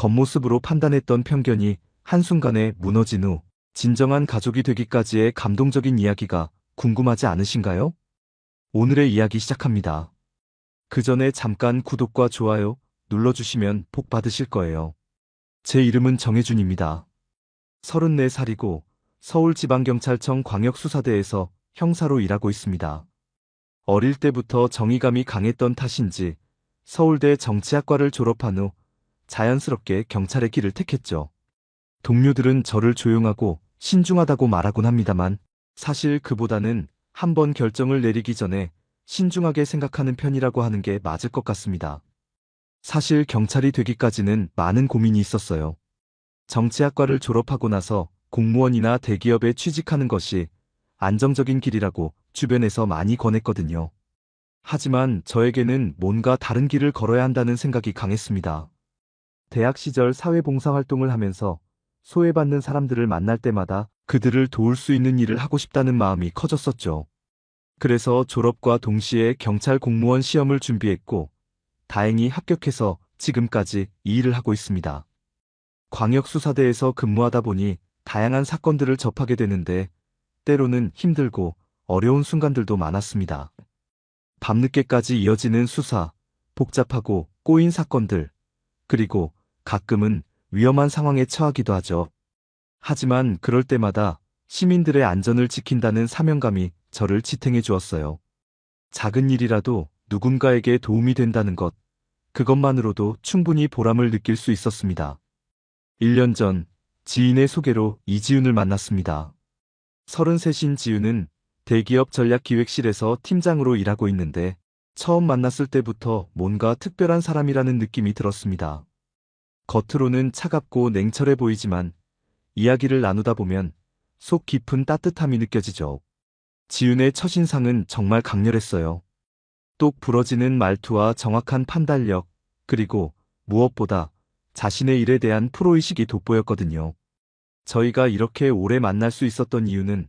겉모습으로 판단했던 편견이 한순간에 무너진 후 진정한 가족이 되기까지의 감동적인 이야기가 궁금하지 않으신가요? 오늘의 이야기 시작합니다. 그 전에 잠깐 구독과 좋아요 눌러주시면 복 받으실 거예요. 제 이름은 정혜준입니다. 34살이고 서울지방경찰청 광역수사대에서 형사로 일하고 있습니다. 어릴 때부터 정의감이 강했던 탓인지 서울대 정치학과를 졸업한 후 자연스럽게 경찰의 길을 택했죠. 동료들은 저를 조용하고 신중하다고 말하곤 합니다만 사실 그보다는 한번 결정을 내리기 전에 신중하게 생각하는 편이라고 하는 게 맞을 것 같습니다. 사실 경찰이 되기까지는 많은 고민이 있었어요. 정치학과를 졸업하고 나서 공무원이나 대기업에 취직하는 것이 안정적인 길이라고 주변에서 많이 권했거든요. 하지만 저에게는 뭔가 다른 길을 걸어야 한다는 생각이 강했습니다. 대학 시절 사회봉사활동을 하면서 소외받는 사람들을 만날 때마다 그들을 도울 수 있는 일을 하고 싶다는 마음이 커졌었죠. 그래서 졸업과 동시에 경찰 공무원 시험을 준비했고 다행히 합격해서 지금까지 이 일을 하고 있습니다. 광역수사대에서 근무하다 보니 다양한 사건들을 접하게 되는데 때로는 힘들고 어려운 순간들도 많았습니다. 밤늦게까지 이어지는 수사, 복잡하고 꼬인 사건들, 그리고 가끔은 위험한 상황에 처하기도 하죠. 하지만 그럴 때마다 시민들의 안전을 지킨다는 사명감이 저를 지탱해 주었어요. 작은 일이라도 누군가에게 도움이 된다는 것, 그것만으로도 충분히 보람을 느낄 수 있었습니다. 1년 전 지인의 소개로 이지윤을 만났습니다. 33인 지윤은 대기업 전략기획실에서 팀장으로 일하고 있는데 처음 만났을 때부터 뭔가 특별한 사람이라는 느낌이 들었습니다. 겉으로는 차갑고 냉철해 보이지만 이야기를 나누다 보면 속 깊은 따뜻함이 느껴지죠. 지윤의 첫인상은 정말 강렬했어요. 똑 부러지는 말투와 정확한 판단력, 그리고 무엇보다 자신의 일에 대한 프로의식이 돋보였거든요. 저희가 이렇게 오래 만날 수 있었던 이유는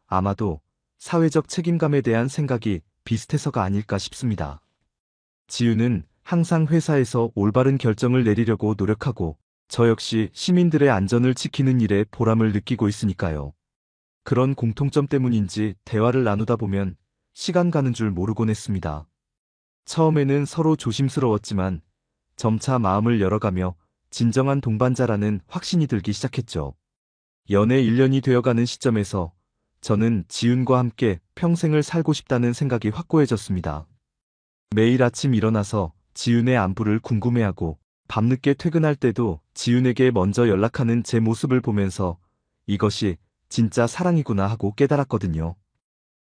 아마도 사회적 책임감에 대한 생각이 비슷해서가 아닐까 싶습니다. 지윤은 항상 회사에서 올바른 결정을 내리려고 노력하고 저 역시 시민들의 안전을 지키는 일에 보람을 느끼고 있으니까요. 그런 공통점 때문인지 대화를 나누다 보면 시간 가는 줄 모르곤 했습니다. 처음에는 서로 조심스러웠지만 점차 마음을 열어가며 진정한 동반자라는 확신이 들기 시작했죠. 연애 1년이 되어가는 시점에서 저는 지윤과 함께 평생을 살고 싶다는 생각이 확고해졌습니다. 매일 아침 일어나서 지윤의 안부를 궁금해하고 밤늦게 퇴근할 때도 지윤에게 먼저 연락하는 제 모습을 보면서 이것이 진짜 사랑이구나 하고 깨달았거든요.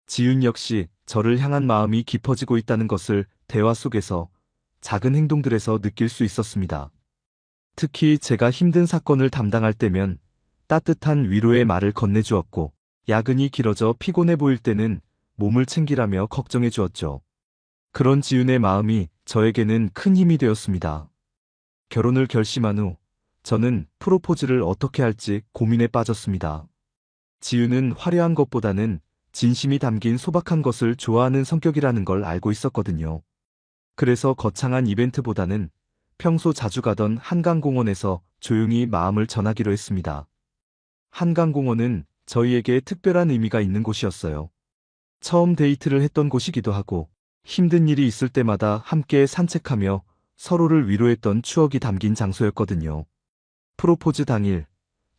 지윤 역시 저를 향한 마음이 깊어지고 있다는 것을 대화 속에서 작은 행동들에서 느낄 수 있었습니다. 특히 제가 힘든 사건을 담당할 때면 따뜻한 위로의 말을 건네주었고 야근이 길어져 피곤해 보일 때는 몸을 챙기라며 걱정해 주었죠. 그런 지윤의 마음이 저에게는 큰 힘이 되었습니다. 결혼을 결심한 후 저는 프로포즈를 어떻게 할지 고민에 빠졌습니다. 지윤은 화려한 것보다는 진심이 담긴 소박한 것을 좋아하는 성격이라는 걸 알고 있었거든요. 그래서 거창한 이벤트보다는 평소 자주 가던 한강공원에서 조용히 마음을 전하기로 했습니다. 한강공원은 저희에게 특별한 의미가 있는 곳이었어요. 처음 데이트를 했던 곳이기도 하고 힘든 일이 있을 때마다 함께 산책하며 서로를 위로했던 추억이 담긴 장소였거든요. 프로포즈 당일,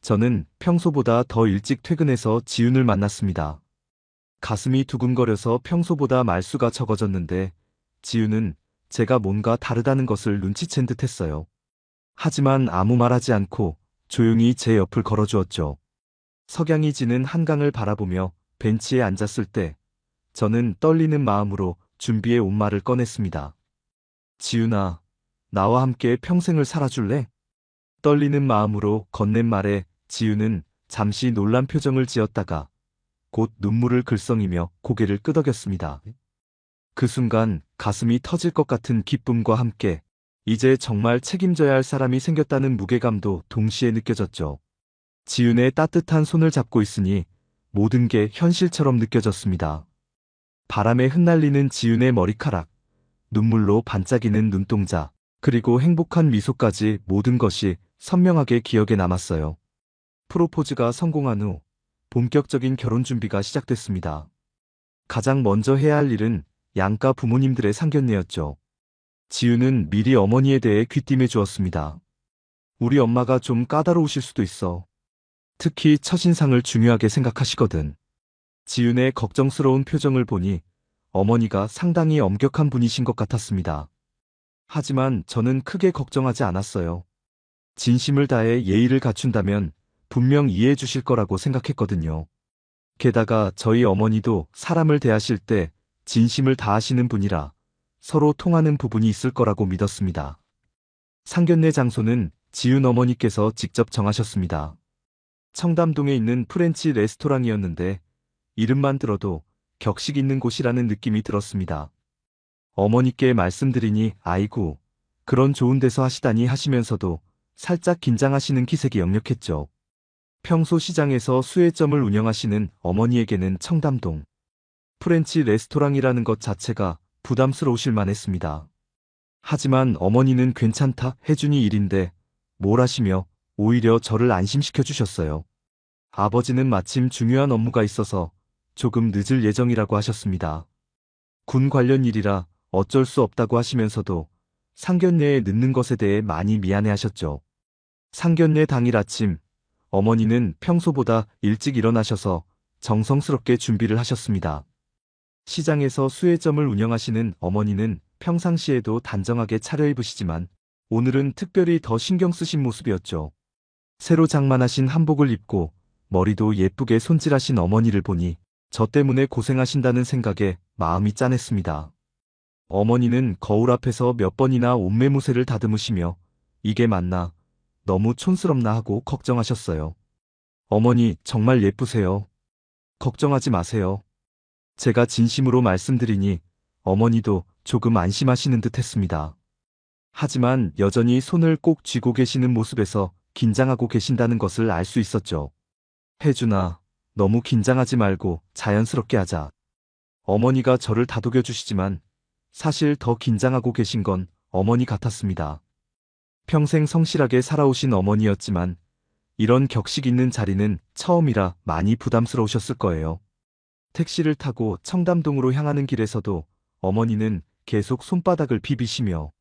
저는 평소보다 더 일찍 퇴근해서 지윤을 만났습니다. 가슴이 두근거려서 평소보다 말수가 적어졌는데 지윤은 제가 뭔가 다르다는 것을 눈치챈 듯 했어요. 하지만 아무 말하지 않고 조용히 제 옆을 걸어주었죠. 석양이 지는 한강을 바라보며 벤치에 앉았을 때 저는 떨리는 마음으로 준비해 온 말을 꺼냈습니다. 지윤아, 나와 함께 평생을 살아줄래? 떨리는 마음으로 건넨 말에 지윤은 잠시 놀란 표정을 지었다가 곧 눈물을 글썽이며 고개를 끄덕였습니다. 그 순간 가슴이 터질 것 같은 기쁨과 함께 이제 정말 책임져야 할 사람이 생겼다는 무게감도 동시에 느껴졌죠. 지윤의 따뜻한 손을 잡고 있으니 모든 게 현실처럼 느껴졌습니다. 바람에 흩날리는 지윤의 머리카락, 눈물로 반짝이는 눈동자, 그리고 행복한 미소까지 모든 것이 선명하게 기억에 남았어요. 프로포즈가 성공한 후 본격적인 결혼 준비가 시작됐습니다. 가장 먼저 해야 할 일은 양가 부모님들의 상견례였죠. 지우는 미리 어머니에 대해 귀띔해 주었습니다. 우리 엄마가 좀 까다로우실 수도 있어. 특히 첫인상을 중요하게 생각하시거든. 지윤의 걱정스러운 표정을 보니 어머니가 상당히 엄격한 분이신 것 같았습니다. 하지만 저는 크게 걱정하지 않았어요. 진심을 다해 예의를 갖춘다면 분명 이해해 주실 거라고 생각했거든요. 게다가 저희 어머니도 사람을 대하실 때 진심을 다하시는 분이라 서로 통하는 부분이 있을 거라고 믿었습니다. 상견례 장소는 지윤 어머니께서 직접 정하셨습니다. 청담동에 있는 프렌치 레스토랑이었는데 이름만 들어도 격식 있는 곳이라는 느낌이 들었습니다. 어머니께 말씀드리니 아이고, 그런 좋은 데서 하시다니 하시면서도 살짝 긴장하시는 기색이 역력했죠. 평소 시장에서 수혜점을 운영하시는 어머니에게는 청담동 프렌치 레스토랑이라는 것 자체가 부담스러우실 만했습니다. 하지만 어머니는 괜찮다 해주니 일인데 뭘 하시며 오히려 저를 안심시켜 주셨어요. 아버지는 마침 중요한 업무가 있어서 조금 늦을 예정이라고 하셨습니다. 군 관련 일이라 어쩔 수 없다고 하시면서도 상견례에 늦는 것에 대해 많이 미안해 하셨죠. 상견례 당일 아침, 어머니는 평소보다 일찍 일어나셔서 정성스럽게 준비를 하셨습니다. 시장에서 수혜점을 운영하시는 어머니는 평상시에도 단정하게 차려입으시지만 오늘은 특별히 더 신경 쓰신 모습이었죠. 새로 장만하신 한복을 입고 머리도 예쁘게 손질하신 어머니를 보니 저 때문에 고생하신다는 생각에 마음이 짠했습니다. 어머니는 거울 앞에서 몇 번이나 옷매무새를 다듬으시며 이게 맞나, 너무 촌스럽나 하고 걱정하셨어요. 어머니 정말 예쁘세요. 걱정하지 마세요. 제가 진심으로 말씀드리니 어머니도 조금 안심하시는 듯 했습니다. 하지만 여전히 손을 꼭 쥐고 계시는 모습에서 긴장하고 계신다는 것을 알 수 있었죠. 혜준아, 너무 긴장하지 말고 자연스럽게 하자. 어머니가 저를 다독여 주시지만 사실 더 긴장하고 계신 건 어머니 같았습니다. 평생 성실하게 살아오신 어머니였지만 이런 격식 있는 자리는 처음이라 많이 부담스러우셨을 거예요. 택시를 타고 청담동으로 향하는 길에서도 어머니는 계속 손바닥을 비비시며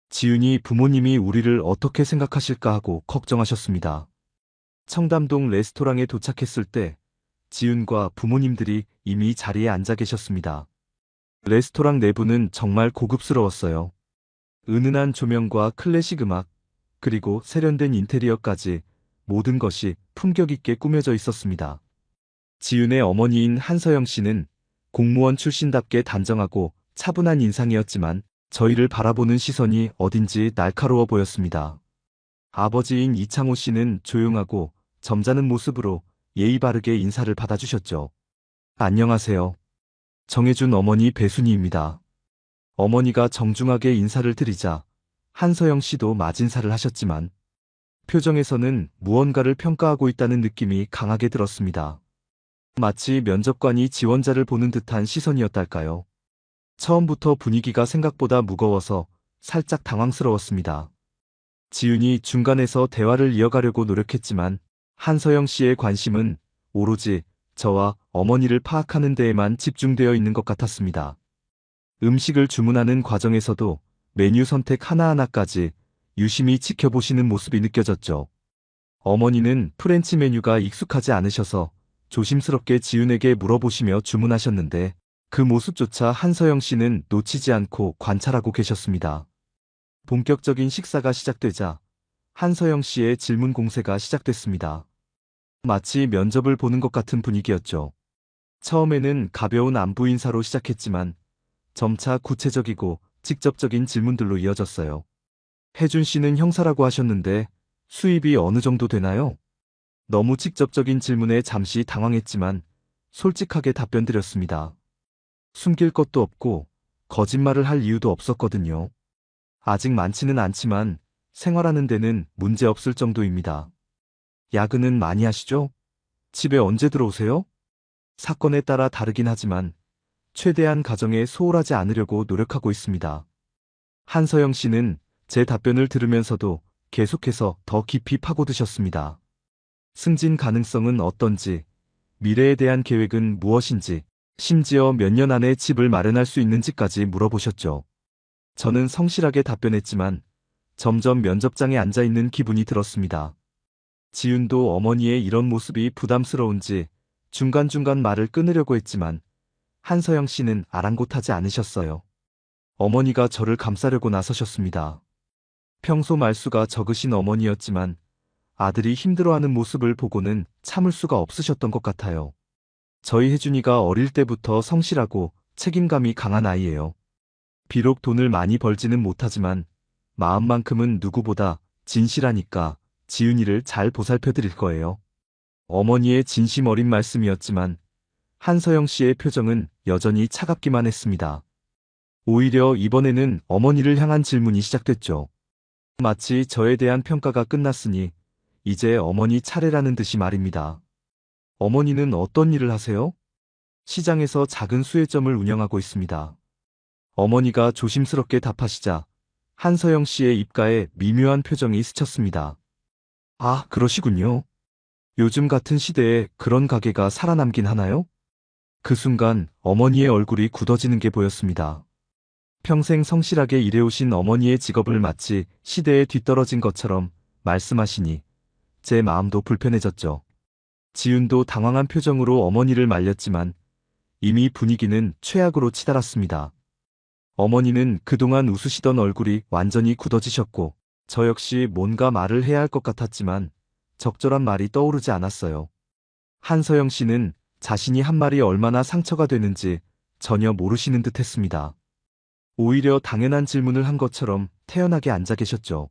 지윤이 부모님이 우리를 어떻게 생각하실까 하고 걱정하셨습니다. 청담동 레스토랑에 도착했을 때 지윤과 부모님들이 이미 자리에 앉아 계셨습니다. 레스토랑 내부는 정말 고급스러웠어요. 은은한 조명과 클래식 음악, 그리고 세련된 인테리어까지 모든 것이 품격 있게 꾸며져 있었습니다. 지윤의 어머니인 한서영 씨는 공무원 출신답게 단정하고 차분한 인상이었지만 저희를 바라보는 시선이 어딘지 날카로워 보였습니다. 아버지인 이창호 씨는 조용하고 점잖은 모습으로 예의 바르게 인사를 받아주셨죠. 안녕하세요. 정혜준 어머니 배순이입니다. 어머니가 정중하게 인사를 드리자 한서영 씨도 맞인사를 하셨지만 표정에서는 무언가를 평가하고 있다는 느낌이 강하게 들었습니다. 마치 면접관이 지원자를 보는 듯한 시선이었달까요. 처음부터 분위기가 생각보다 무거워서 살짝 당황스러웠습니다. 지윤이 중간에서 대화를 이어가려고 노력했지만 한서영 씨의 관심은 오로지 저와 어머니를 파악하는 데에만 집중되어 있는 것 같았습니다. 음식을 주문하는 과정에서도 메뉴 선택 하나하나까지 유심히 지켜보시는 모습이 느껴졌죠. 어머니는 프렌치 메뉴가 익숙하지 않으셔서 조심스럽게 지윤에게 물어보시며 주문하셨는데 그 모습조차 한서영 씨는 놓치지 않고 관찰하고 계셨습니다. 본격적인 식사가 시작되자 한서영 씨의 질문 공세가 시작됐습니다. 마치 면접을 보는 것 같은 분위기였죠. 처음에는 가벼운 안부 인사로 시작했지만 점차 구체적이고 직접적인 질문들로 이어졌어요. 혜준 씨는 형사라고 하셨는데 수입이 어느 정도 되나요? 너무 직접적인 질문에 잠시 당황했지만 솔직하게 답변드렸습니다. 숨길 것도 없고 거짓말을 할 이유도 없었거든요. 아직 많지는 않지만 생활하는 데는 문제 없을 정도입니다. 야근은 많이 하시죠? 집에 언제 들어오세요? 사건에 따라 다르긴 하지만 최대한 가정에 소홀하지 않으려고 노력하고 있습니다. 한서영 씨는 제 답변을 들으면서도 계속해서 더 깊이 파고드셨습니다. 승진 가능성은 어떤지, 미래에 대한 계획은 무엇인지, 심지어 몇 년 안에 집을 마련할 수 있는지까지 물어보셨죠. 저는 성실하게 답변했지만 점점 면접장에 앉아있는 기분이 들었습니다. 지윤도 어머니의 이런 모습이 부담스러운지 중간중간 말을 끊으려고 했지만 한서영 씨는 아랑곳하지 않으셨어요. 어머니가 저를 감싸려고 나서셨습니다. 평소 말수가 적으신 어머니였지만 아들이 힘들어하는 모습을 보고는 참을 수가 없으셨던 것 같아요. 저희 혜준이가 어릴 때부터 성실하고 책임감이 강한 아이예요. 비록 돈을 많이 벌지는 못하지만 마음만큼은 누구보다 진실하니까 지윤이를 잘 보살펴 드릴 거예요. 어머니의 진심 어린 말씀이었지만 한서영 씨의 표정은 여전히 차갑기만 했습니다. 오히려 이번에는 어머니를 향한 질문이 시작됐죠. 마치 저에 대한 평가가 끝났으니 이제 어머니 차례라는 듯이 말입니다. 어머니는 어떤 일을 하세요? 시장에서 작은 수혜점을 운영하고 있습니다. 어머니가 조심스럽게 답하시자 한서영 씨의 입가에 미묘한 표정이 스쳤습니다. 아, 그러시군요. 요즘 같은 시대에 그런 가게가 살아남긴 하나요? 그 순간 어머니의 얼굴이 굳어지는 게 보였습니다. 평생 성실하게 일해오신 어머니의 직업을 마치 시대에 뒤떨어진 것처럼 말씀하시니 제 마음도 불편해졌죠. 지윤도 당황한 표정으로 어머니를 말렸지만 이미 분위기는 최악으로 치달았습니다. 어머니는 그동안 웃으시던 얼굴이 완전히 굳어지셨고 저 역시 뭔가 말을 해야 할 것 같았지만 적절한 말이 떠오르지 않았어요. 한서영 씨는 자신이 한 말이 얼마나 상처가 되는지 전혀 모르시는 듯 했습니다. 오히려 당연한 질문을 한 것처럼 태연하게 앉아 계셨죠.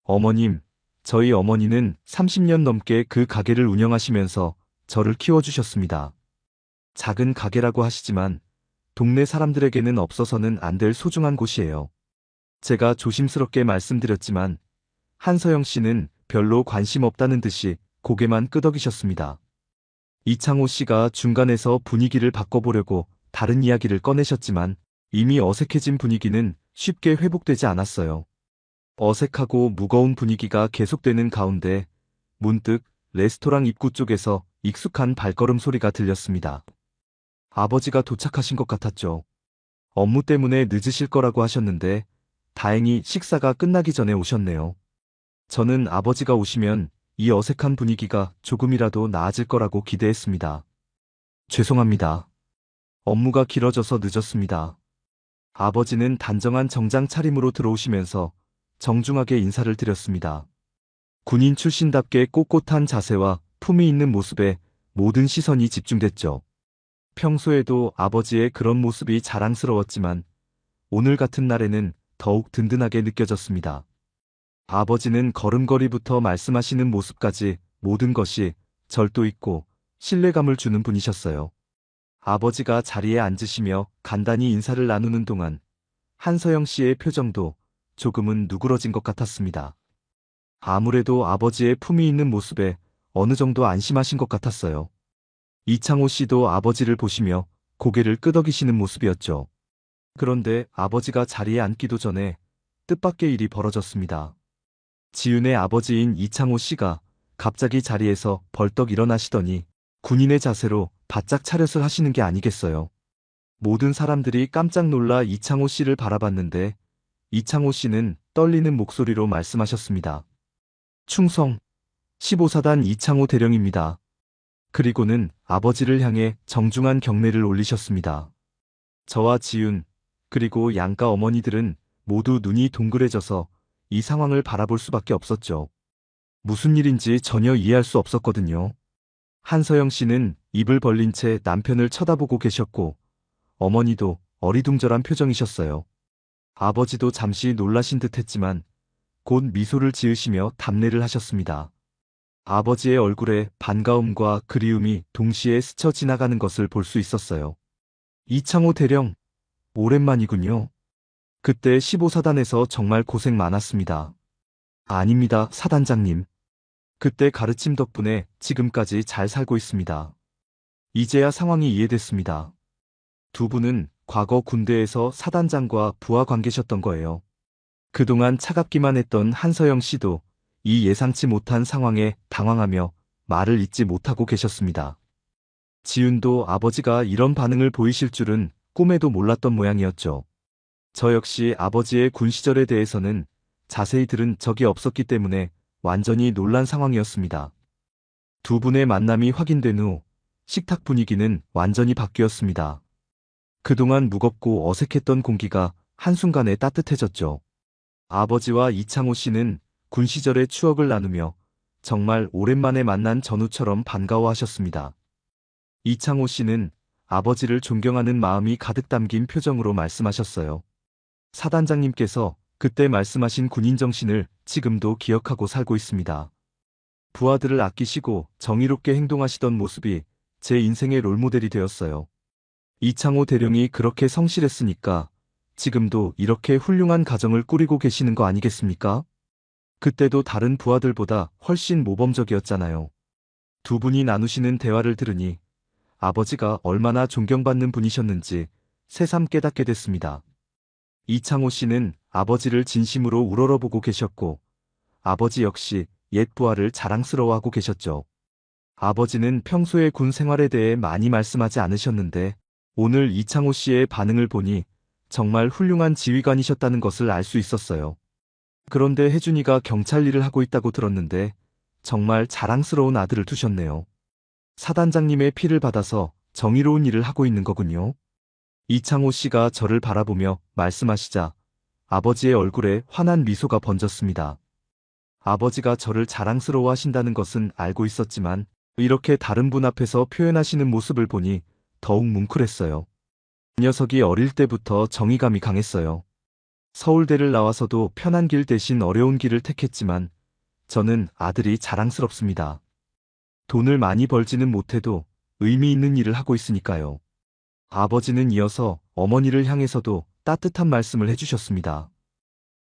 어머님, 저희 어머니는 30년 넘게 그 가게를 운영하시면서 저를 키워주셨습니다. 작은 가게라고 하시지만 동네 사람들에게는 없어서는 안 될 소중한 곳이에요. 제가 조심스럽게 말씀드렸지만 한서영 씨는 별로 관심 없다는 듯이 고개만 끄덕이셨습니다. 이창호 씨가 중간에서 분위기를 바꿔보려고 다른 이야기를 꺼내셨지만 이미 어색해진 분위기는 쉽게 회복되지 않았어요. 어색하고 무거운 분위기가 계속되는 가운데 문득 레스토랑 입구 쪽에서 익숙한 발걸음 소리가 들렸습니다. 아버지가 도착하신 것 같았죠. 업무 때문에 늦으실 거라고 하셨는데 다행히 식사가 끝나기 전에 오셨네요. 저는 아버지가 오시면 이 어색한 분위기가 조금이라도 나아질 거라고 기대했습니다. 죄송합니다. 업무가 길어져서 늦었습니다. 아버지는 단정한 정장 차림으로 들어오시면서 정중하게 인사를 드렸습니다. 군인 출신답게 꼿꼿한 자세와 품위 있는 모습에 모든 시선이 집중됐죠. 평소에도 아버지의 그런 모습이 자랑스러웠지만 오늘 같은 날에는 더욱 든든하게 느껴졌습니다. 아버지는 걸음걸이부터 말씀하시는 모습까지 모든 것이 절도 있고 신뢰감을 주는 분이셨어요. 아버지가 자리에 앉으시며 간단히 인사를 나누는 동안 한서영 씨의 표정도 조금은 누그러진 것 같았습니다. 아무래도 아버지의 품위 있는 모습에 어느 정도 안심하신 것 같았어요. 이창호 씨도 아버지를 보시며 고개를 끄덕이시는 모습이었죠. 그런데 아버지가 자리에 앉기도 전에 뜻밖의 일이 벌어졌습니다. 지윤의 아버지인 이창호 씨가 갑자기 자리에서 벌떡 일어나시더니 군인의 자세로 바짝 차렷을 하시는 게 아니겠어요. 모든 사람들이 깜짝 놀라 이창호 씨를 바라봤는데 이창호 씨는 떨리는 목소리로 말씀하셨습니다. 충성 15사단 이창호 대령입니다. 그리고는 아버지를 향해 정중한 경례를 올리셨습니다. 저와 지윤, 그리고 양가 어머니들은 모두 눈이 동그래져서 이 상황을 바라볼 수밖에 없었죠. 무슨 일인지 전혀 이해할 수 없었거든요. 한서영 씨는 입을 벌린 채 남편을 쳐다보고 계셨고 어머니도 어리둥절한 표정이셨어요. 아버지도 잠시 놀라신 듯 했지만 곧 미소를 지으시며 답례를 하셨습니다. 아버지의 얼굴에 반가움과 그리움이 동시에 스쳐 지나가는 것을 볼 수 있었어요. 이창호 대령, 오랜만이군요. 그때 15사단에서 정말 고생 많았습니다. 아닙니다, 사단장님. 그때 가르침 덕분에 지금까지 잘 살고 있습니다. 이제야 상황이 이해됐습니다. 두 분은 과거 군대에서 사단장과 부하 관계셨던 거예요. 그동안 차갑기만 했던 한서영 씨도 이 예상치 못한 상황에 당황하며 말을 잇지 못하고 계셨습니다. 지윤도 아버지가 이런 반응을 보이실 줄은 꿈에도 몰랐던 모양이었죠. 저 역시 아버지의 군 시절에 대해서는 자세히 들은 적이 없었기 때문에 완전히 놀란 상황이었습니다. 두 분의 만남이 확인된 후 식탁 분위기는 완전히 바뀌었습니다. 그동안 무겁고 어색했던 공기가 한순간에 따뜻해졌죠. 아버지와 이창호 씨는 군 시절의 추억을 나누며 정말 오랜만에 만난 전우처럼 반가워하셨습니다. 이창호 씨는 아버지를 존경하는 마음이 가득 담긴 표정으로 말씀하셨어요. 사단장님께서 그때 말씀하신 군인 정신을 지금도 기억하고 살고 있습니다. 부하들을 아끼시고 정의롭게 행동하시던 모습이 제 인생의 롤모델이 되었어요. 이창호 대령이 그렇게 성실했으니까 지금도 이렇게 훌륭한 가정을 꾸리고 계시는 거 아니겠습니까? 그때도 다른 부하들보다 훨씬 모범적이었잖아요. 두 분이 나누시는 대화를 들으니 아버지가 얼마나 존경받는 분이셨는지 새삼 깨닫게 됐습니다. 이창호 씨는 아버지를 진심으로 우러러보고 계셨고 아버지 역시 옛 부하를 자랑스러워하고 계셨죠. 아버지는 평소에 군 생활에 대해 많이 말씀하지 않으셨는데 오늘 이창호 씨의 반응을 보니 정말 훌륭한 지휘관이셨다는 것을 알 수 있었어요. 그런데 혜준이가 경찰 일을 하고 있다고 들었는데 정말 자랑스러운 아들을 두셨네요. 사단장님의 피를 받아서 정의로운 일을 하고 있는 거군요. 이창호 씨가 저를 바라보며 말씀하시자 아버지의 얼굴에 환한 미소가 번졌습니다. 아버지가 저를 자랑스러워 하신다는 것은 알고 있었지만 이렇게 다른 분 앞에서 표현하시는 모습을 보니 더욱 뭉클했어요. 이 녀석이 어릴 때부터 정의감이 강했어요. 서울대를 나와서도 편한 길 대신 어려운 길을 택했지만 저는 아들이 자랑스럽습니다. 돈을 많이 벌지는 못해도 의미 있는 일을 하고 있으니까요. 아버지는 이어서 어머니를 향해서도 따뜻한 말씀을 해주셨습니다.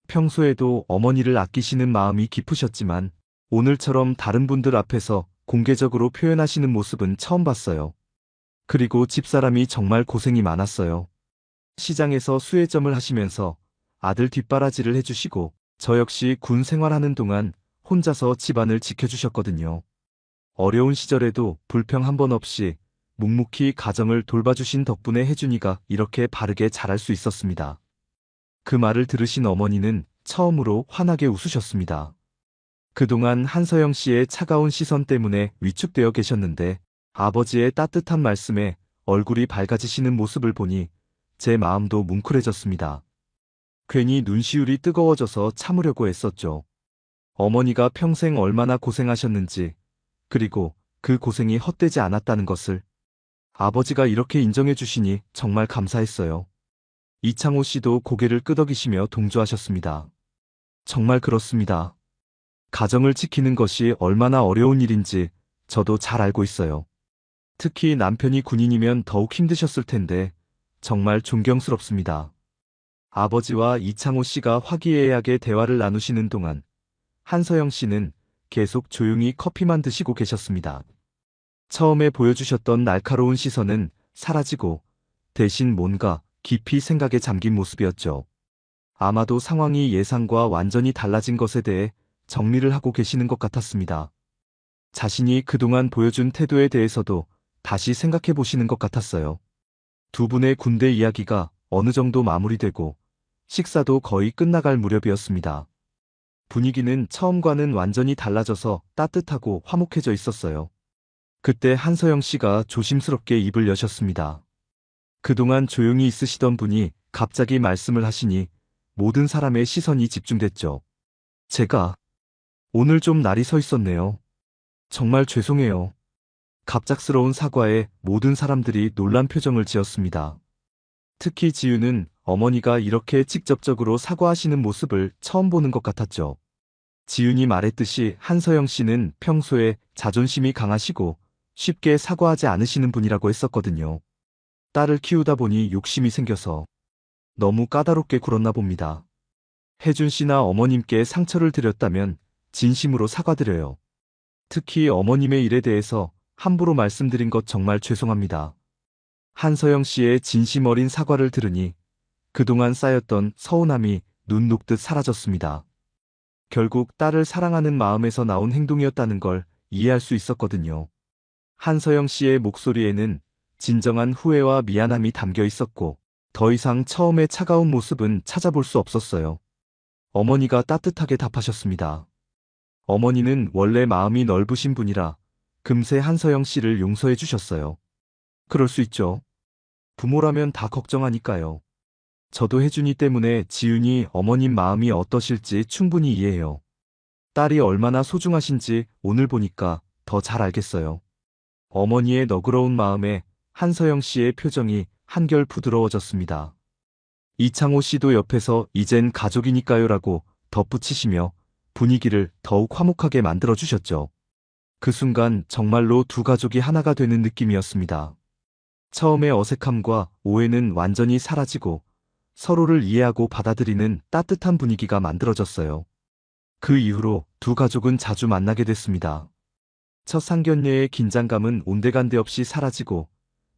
평소에도 어머니를 아끼시는 마음이 깊으셨지만 오늘처럼 다른 분들 앞에서 공개적으로 표현하시는 모습은 처음 봤어요. 그리고 집사람이 정말 고생이 많았어요. 시장에서 수혜점을 하시면서 아들 뒷바라지를 해주시고 저 역시 군 생활하는 동안 혼자서 집안을 지켜주셨거든요. 어려운 시절에도 불평 한 번 없이 묵묵히 가정을 돌봐주신 덕분에 혜준이가 이렇게 바르게 자랄 수 있었습니다. 그 말을 들으신 어머니는 처음으로 환하게 웃으셨습니다. 그동안 한서영 씨의 차가운 시선 때문에 위축되어 계셨는데 아버지의 따뜻한 말씀에 얼굴이 밝아지시는 모습을 보니 제 마음도 뭉클해졌습니다. 괜히 눈시울이 뜨거워져서 참으려고 애썼죠. 어머니가 평생 얼마나 고생하셨는지 그리고 그 고생이 헛되지 않았다는 것을 아버지가 이렇게 인정해 주시니 정말 감사했어요. 이창호 씨도 고개를 끄덕이시며 동조하셨습니다. 정말 그렇습니다. 가정을 지키는 것이 얼마나 어려운 일인지 저도 잘 알고 있어요. 특히 남편이 군인이면 더욱 힘드셨을 텐데 정말 존경스럽습니다. 아버지와 이창호 씨가 화기애애하게 대화를 나누시는 동안 한서영 씨는 계속 조용히 커피만 드시고 계셨습니다. 처음에 보여주셨던 날카로운 시선은 사라지고 대신 뭔가 깊이 생각에 잠긴 모습이었죠. 아마도 상황이 예상과 완전히 달라진 것에 대해 정리를 하고 계시는 것 같았습니다. 자신이 그동안 보여준 태도에 대해서도 다시 생각해 보시는 것 같았어요. 두 분의 군대 이야기가 어느 정도 마무리되고 식사도 거의 끝나갈 무렵이었습니다. 분위기는 처음과는 완전히 달라져서 따뜻하고 화목해져 있었어요. 그때 한서영 씨가 조심스럽게 입을 여셨습니다. 그동안 조용히 있으시던 분이 갑자기 말씀을 하시니 모든 사람의 시선이 집중됐죠. 제가 오늘 좀 날이 서 있었네요. 정말 죄송해요. 갑작스러운 사과에 모든 사람들이 놀란 표정을 지었습니다. 특히 지유는 어머니가 이렇게 직접적으로 사과하시는 모습을 처음 보는 것 같았죠. 지윤이 말했듯이 한서영 씨는 평소에 자존심이 강하시고 쉽게 사과하지 않으시는 분이라고 했었거든요. 딸을 키우다 보니 욕심이 생겨서 너무 까다롭게 굴었나 봅니다. 혜준 씨나 어머님께 상처를 드렸다면 진심으로 사과드려요. 특히 어머님의 일에 대해서 함부로 말씀드린 것 정말 죄송합니다. 한서영 씨의 진심 어린 사과를 들으니 그동안 쌓였던 서운함이 눈 녹듯 사라졌습니다. 결국 딸을 사랑하는 마음에서 나온 행동이었다는 걸 이해할 수 있었거든요. 한서영 씨의 목소리에는 진정한 후회와 미안함이 담겨 있었고, 더 이상 처음의 차가운 모습은 찾아볼 수 없었어요. 어머니가 따뜻하게 답하셨습니다. 어머니는 원래 마음이 넓으신 분이라 금세 한서영 씨를 용서해 주셨어요. 그럴 수 있죠. 부모라면 다 걱정하니까요. 저도 혜준이 때문에 지윤이 어머님 마음이 어떠실지 충분히 이해해요. 딸이 얼마나 소중하신지 오늘 보니까 더 잘 알겠어요. 어머니의 너그러운 마음에 한서영 씨의 표정이 한결 부드러워졌습니다. 이창호 씨도 옆에서 이젠 가족이니까요라고 덧붙이시며 분위기를 더욱 화목하게 만들어주셨죠. 그 순간 정말로 두 가족이 하나가 되는 느낌이었습니다. 처음의 어색함과 오해는 완전히 사라지고 서로를 이해하고 받아들이는 따뜻한 분위기가 만들어졌어요. 그 이후로 두 가족은 자주 만나게 됐습니다. 첫 상견례의 긴장감은 온데간데 없이 사라지고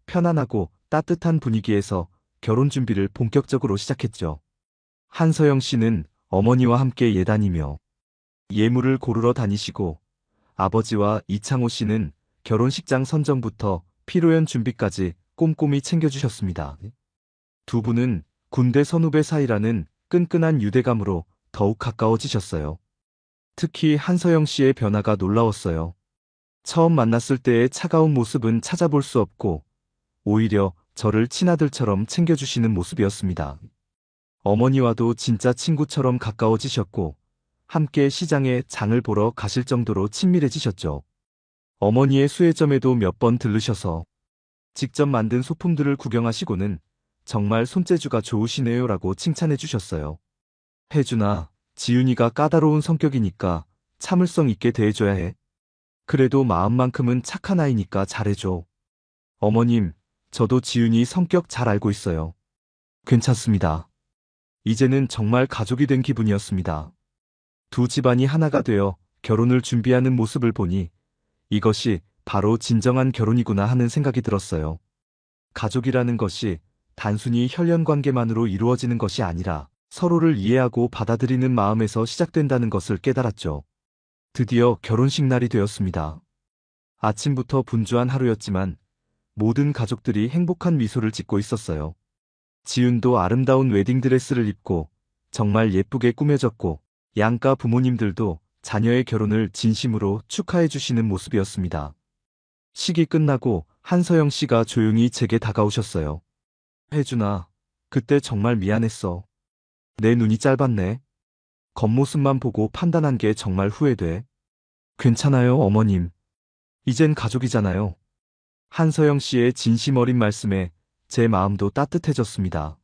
편안하고 따뜻한 분위기에서 결혼 준비를 본격적으로 시작했죠. 한서영 씨는 어머니와 함께 예단이며 예물을 고르러 다니시고 아버지와 이창호 씨는 결혼식장 선정부터 피로연 준비까지 꼼꼼히 챙겨주셨습니다. 두 분은 군대 선후배 사이라는 끈끈한 유대감으로 더욱 가까워지셨어요. 특히 한서영 씨의 변화가 놀라웠어요. 처음 만났을 때의 차가운 모습은 찾아볼 수 없고 오히려 저를 친아들처럼 챙겨주시는 모습이었습니다. 어머니와도 진짜 친구처럼 가까워지셨고 함께 시장에 장을 보러 가실 정도로 친밀해지셨죠. 어머니의 수혜점에도 몇 번 들르셔서 직접 만든 소품들을 구경하시고는 정말 손재주가 좋으시네요라고 칭찬해 주셨어요. 혜준아, 지윤이가 까다로운 성격이니까 참을성 있게 대해줘야 해. 그래도 마음만큼은 착한 아이니까 잘해줘. 어머님, 저도 지윤이 성격 잘 알고 있어요. 괜찮습니다. 이제는 정말 가족이 된 기분이었습니다. 두 집안이 하나가 되어 결혼을 준비하는 모습을 보니 이것이 바로 진정한 결혼이구나 하는 생각이 들었어요. 가족이라는 것이 단순히 혈연 관계만으로 이루어지는 것이 아니라 서로를 이해하고 받아들이는 마음에서 시작된다는 것을 깨달았죠. 드디어 결혼식 날이 되었습니다. 아침부터 분주한 하루였지만 모든 가족들이 행복한 미소를 짓고 있었어요. 지윤도 아름다운 웨딩드레스를 입고 정말 예쁘게 꾸며졌고 양가 부모님들도 자녀의 결혼을 진심으로 축하해 주시는 모습이었습니다. 식이 끝나고 한서영 씨가 조용히 제게 다가오셨어요. 혜준아, 그때 정말 미안했어. 내 눈이 짧았네. 겉모습만 보고 판단한 게 정말 후회돼. 괜찮아요, 어머님. 이젠 가족이잖아요. 한서영 씨의 진심 어린 말씀에 제 마음도 따뜻해졌습니다.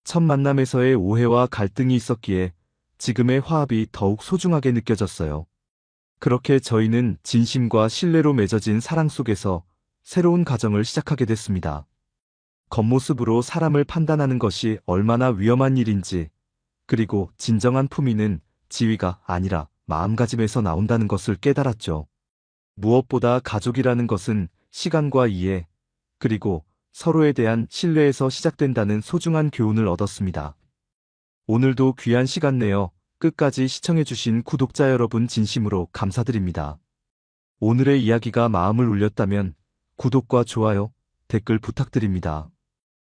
첫 만남에서의 오해와 갈등이 있었기에 지금의 화합이 더욱 소중하게 느껴졌어요. 그렇게 저희는 진심과 신뢰로 맺어진 사랑 속에서 새로운 가정을 시작하게 됐습니다. 겉모습으로 사람을 판단하는 것이 얼마나 위험한 일인지, 그리고 진정한 품위는 지위가 아니라 마음가짐에서 나온다는 것을 깨달았죠. 무엇보다 가족이라는 것은 시간과 이해, 그리고 서로에 대한 신뢰에서 시작된다는 소중한 교훈을 얻었습니다. 오늘도 귀한 시간 내어 끝까지 시청해주신 구독자 여러분 진심으로 감사드립니다. 오늘의 이야기가 마음을 울렸다면 구독과 좋아요, 댓글 부탁드립니다.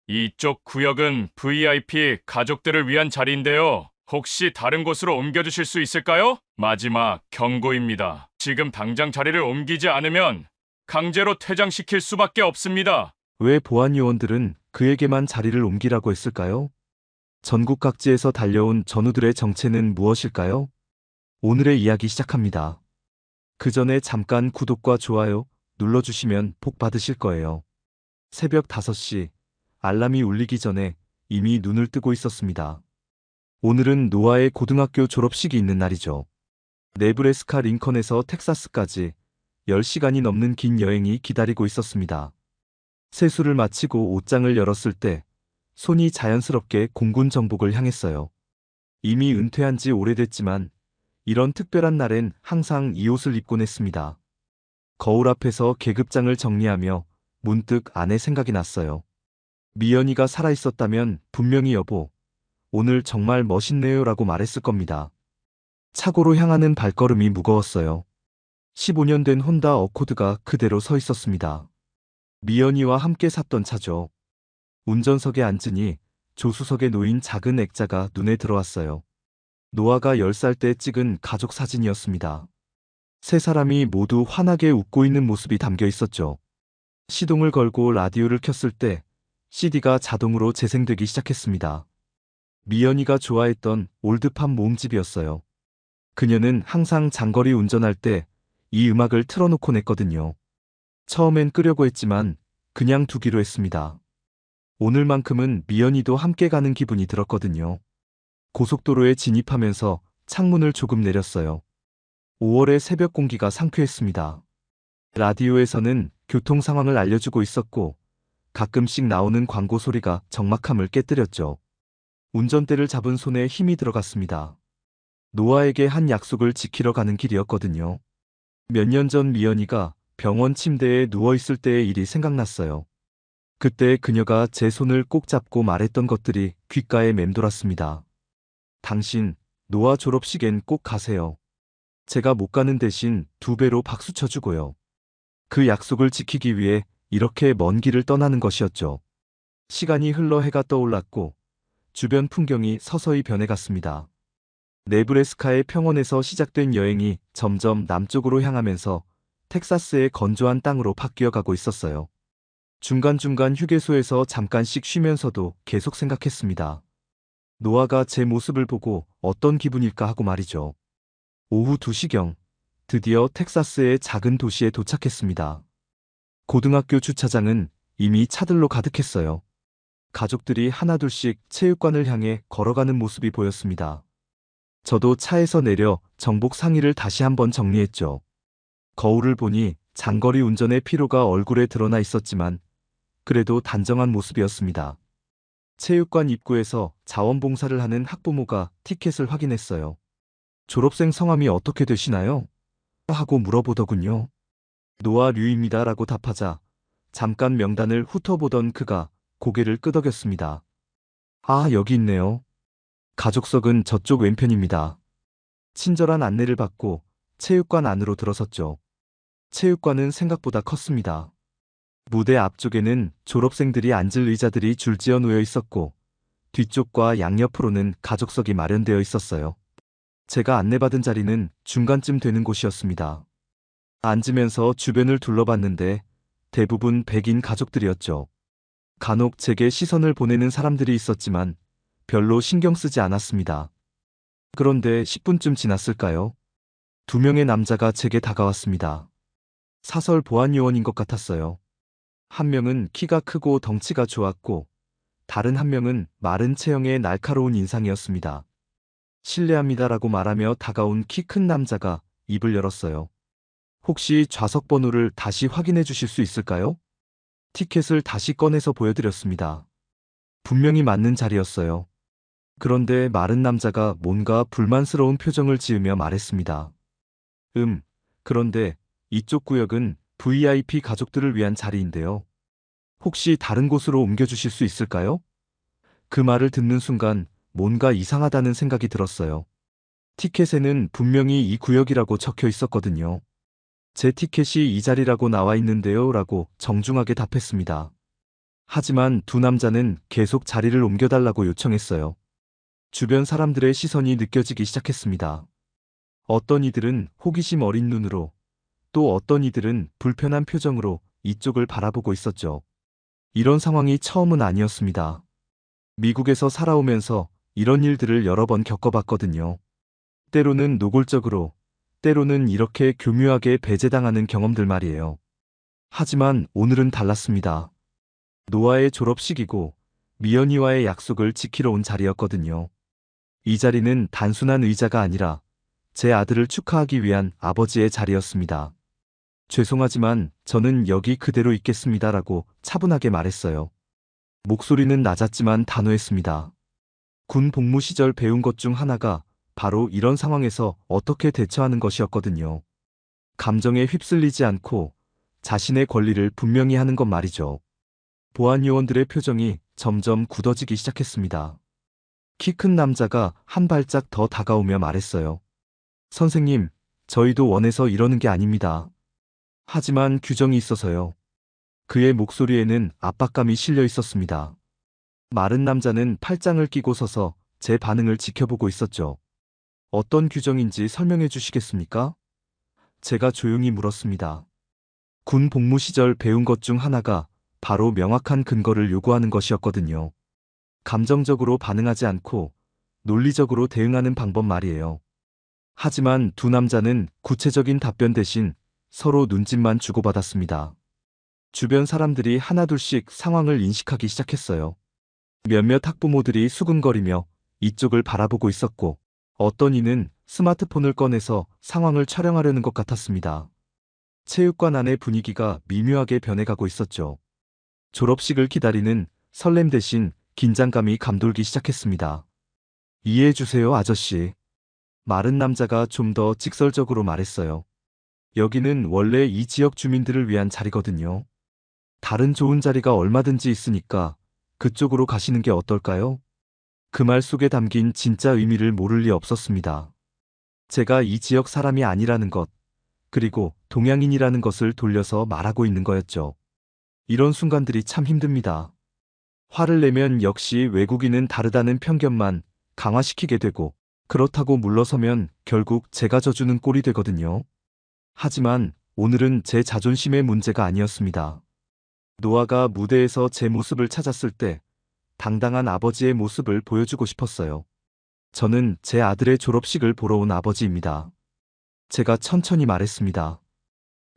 이쪽 구역은 VIP 가족들을 위한 자리인데요. 혹시 다른 곳으로 옮겨주실 수 있을까요? 마지막 경고입니다. 지금 당장 자리를 옮기지 않으면 강제로 퇴장시킬 수밖에 없습니다. 왜 보안 요원들은 그에게만 자리를 옮기라고 했을까요? 전국 각지에서 달려온 전우들의 정체는 무엇일까요? 오늘의 이야기 시작합니다. 그 전에 잠깐 구독과 좋아요 눌러주시면 복 받으실 거예요. 새벽 5시, 알람이 울리기 전에 이미 눈을 뜨고 있었습니다. 오늘은 노아의 고등학교 졸업식이 있는 날이죠. 네브래스카 링컨에서 텍사스까지 10시간이 넘는 긴 여행이 기다리고 있었습니다. 세수를 마치고 옷장을 열었을 때 손이 자연스럽게 공군 정복을 향했어요. 이미 은퇴한 지 오래됐지만 이런 특별한 날엔 항상 이 옷을 입곤 했습니다. 거울 앞에서 계급장을 정리하며 문득 아내 생각이 났어요. 미연이가 살아있었다면 분명히 여보, 오늘 정말 멋있네요 라고 말했을 겁니다. 차고로 향하는 발걸음이 무거웠어요. 15년 된 혼다 어코드가 그대로 서 있었습니다. 미연이와 함께 샀던 차죠. 운전석에 앉으니 조수석에 놓인 작은 액자가 눈에 들어왔어요. 노아가 10살 때 찍은 가족 사진이었습니다. 세 사람이 모두 환하게 웃고 있는 모습이 담겨 있었죠. 시동을 걸고 라디오를 켰을 때 CD가 자동으로 재생되기 시작했습니다. 미연이가 좋아했던 올드팝 모음집이었어요. 그녀는 항상 장거리 운전할 때 이 음악을 틀어놓곤 했거든요. 처음엔 끄려고 했지만 그냥 두기로 했습니다. 오늘만큼은 미연이도 함께 가는 기분이 들었거든요. 고속도로에 진입하면서 창문을 조금 내렸어요. 5월의 새벽 공기가 상쾌했습니다. 라디오에서는 교통 상황을 알려주고 있었고 가끔씩 나오는 광고 소리가 적막함을 깨뜨렸죠. 운전대를 잡은 손에 힘이 들어갔습니다. 노아에게 한 약속을 지키러 가는 길이었거든요. 몇 년 전 미연이가 병원 침대에 누워있을 때의 일이 생각났어요. 그때 그녀가 제 손을 꼭 잡고 말했던 것들이 귓가에 맴돌았습니다. 당신, 노아 졸업식엔 꼭 가세요. 제가 못 가는 대신 2배로 박수 쳐주고요. 그 약속을 지키기 위해 이렇게 먼 길을 떠나는 것이었죠. 시간이 흘러 해가 떠올랐고 주변 풍경이 서서히 변해갔습니다. 네브래스카의 평원에서 시작된 여행이 점점 남쪽으로 향하면서 텍사스의 건조한 땅으로 바뀌어가고 있었어요. 중간중간 휴게소에서 잠깐씩 쉬면서도 계속 생각했습니다. 노아가 제 모습을 보고 어떤 기분일까 하고 말이죠. 오후 2시경, 드디어 텍사스의 작은 도시에 도착했습니다. 고등학교 주차장은 이미 차들로 가득했어요. 가족들이 하나둘씩 체육관을 향해 걸어가는 모습이 보였습니다. 저도 차에서 내려 정복 상의를 다시 한번 정리했죠. 거울을 보니 장거리 운전의 피로가 얼굴에 드러나 있었지만 그래도 단정한 모습이었습니다. 체육관 입구에서 자원봉사를 하는 학부모가 티켓을 확인했어요. 졸업생 성함이 어떻게 되시나요? 하고 물어보더군요. 노아 류입니다 라고 답하자 잠깐 명단을 훑어보던 그가 고개를 끄덕였습니다. 아, 여기 있네요. 가족석은 저쪽 왼편입니다. 친절한 안내를 받고 체육관 안으로 들어섰죠. 체육관은 생각보다 컸습니다. 무대 앞쪽에는 졸업생들이 앉을 의자들이 줄지어 놓여 있었고 뒤쪽과 양옆으로는 가족석이 마련되어 있었어요. 제가 안내받은 자리는 중간쯤 되는 곳이었습니다. 앉으면서 주변을 둘러봤는데 대부분 백인 가족들이었죠. 간혹 제게 시선을 보내는 사람들이 있었지만 별로 신경 쓰지 않았습니다. 그런데 10분쯤 지났을까요? 2명의 남자가 제게 다가왔습니다. 사설 보안요원인 것 같았어요. 한 명은 키가 크고 덩치가 좋았고 다른 한 명은 마른 체형의 날카로운 인상이었습니다. 실례합니다라고 말하며 다가온 키 큰 남자가 입을 열었어요. 혹시 좌석 번호를 다시 확인해 주실 수 있을까요? 티켓을 다시 꺼내서 보여드렸습니다. 분명히 맞는 자리였어요. 그런데 마른 남자가 뭔가 불만스러운 표정을 지으며 말했습니다. 그런데 이쪽 구역은 VIP 가족들을 위한 자리인데요. 혹시 다른 곳으로 옮겨주실 수 있을까요? 그 말을 듣는 순간 뭔가 이상하다는 생각이 들었어요. 티켓에는 분명히 이 구역이라고 적혀 있었거든요. 제 티켓이 이 자리라고 나와 있는데요 라고 정중하게 답했습니다. 하지만 두 남자는 계속 자리를 옮겨달라고 요청했어요. 주변 사람들의 시선이 느껴지기 시작했습니다. 어떤 이들은 호기심 어린 눈으로 또 어떤 이들은 불편한 표정으로 이쪽을 바라보고 있었죠. 이런 상황이 처음은 아니었습니다. 미국에서 살아오면서 이런 일들을 여러 번 겪어봤거든요. 때로는 노골적으로, 때로는 이렇게 교묘하게 배제당하는 경험들 말이에요. 하지만 오늘은 달랐습니다. 노아의 졸업식이고 미연이와의 약속을 지키러 온 자리였거든요. 이 자리는 단순한 의자가 아니라 제 아들을 축하하기 위한 아버지의 자리였습니다. 죄송하지만 저는 여기 그대로 있겠습니다라고 차분하게 말했어요. 목소리는 낮았지만 단호했습니다. 군 복무 시절 배운 것 중 하나가 바로 이런 상황에서 어떻게 대처하는 것이었거든요. 감정에 휩쓸리지 않고 자신의 권리를 분명히 하는 것 말이죠. 보안 요원들의 표정이 점점 굳어지기 시작했습니다. 키 큰 남자가 한 발짝 더 다가오며 말했어요. 선생님, 저희도 원해서 이러는 게 아닙니다. 하지만 규정이 있어서요. 그의 목소리에는 압박감이 실려 있었습니다. 마른 남자는 팔짱을 끼고 서서 제 반응을 지켜보고 있었죠. 어떤 규정인지 설명해 주시겠습니까? 제가 조용히 물었습니다. 군 복무 시절 배운 것 중 하나가 바로 명확한 근거를 요구하는 것이었거든요. 감정적으로 반응하지 않고 논리적으로 대응하는 방법 말이에요. 하지만 두 남자는 구체적인 답변 대신 서로 눈짓만 주고받았습니다. 주변 사람들이 하나둘씩 상황을 인식하기 시작했어요. 몇몇 학부모들이 수근거리며 이쪽을 바라보고 있었고, 어떤 이는 스마트폰을 꺼내서 상황을 촬영하려는 것 같았습니다. 체육관 안의 분위기가 미묘하게 변해가고 있었죠. 졸업식을 기다리는 설렘 대신 긴장감이 감돌기 시작했습니다. 이해해주세요, 아저씨. 마른 남자가 좀 더 직설적으로 말했어요. 여기는 원래 이 지역 주민들을 위한 자리거든요. 다른 좋은 자리가 얼마든지 있으니까 그쪽으로 가시는 게 어떨까요? 그 말 속에 담긴 진짜 의미를 모를 리 없었습니다. 제가 이 지역 사람이 아니라는 것, 그리고 동양인이라는 것을 돌려서 말하고 있는 거였죠. 이런 순간들이 참 힘듭니다. 화를 내면 역시 외국인은 다르다는 편견만 강화시키게 되고, 그렇다고 물러서면 결국 제가 져주는 꼴이 되거든요. 하지만 오늘은 제 자존심의 문제가 아니었습니다. 노아가 무대에서 제 모습을 찾았을 때 당당한 아버지의 모습을 보여주고 싶었어요. 저는 제 아들의 졸업식을 보러 온 아버지입니다. 제가 천천히 말했습니다.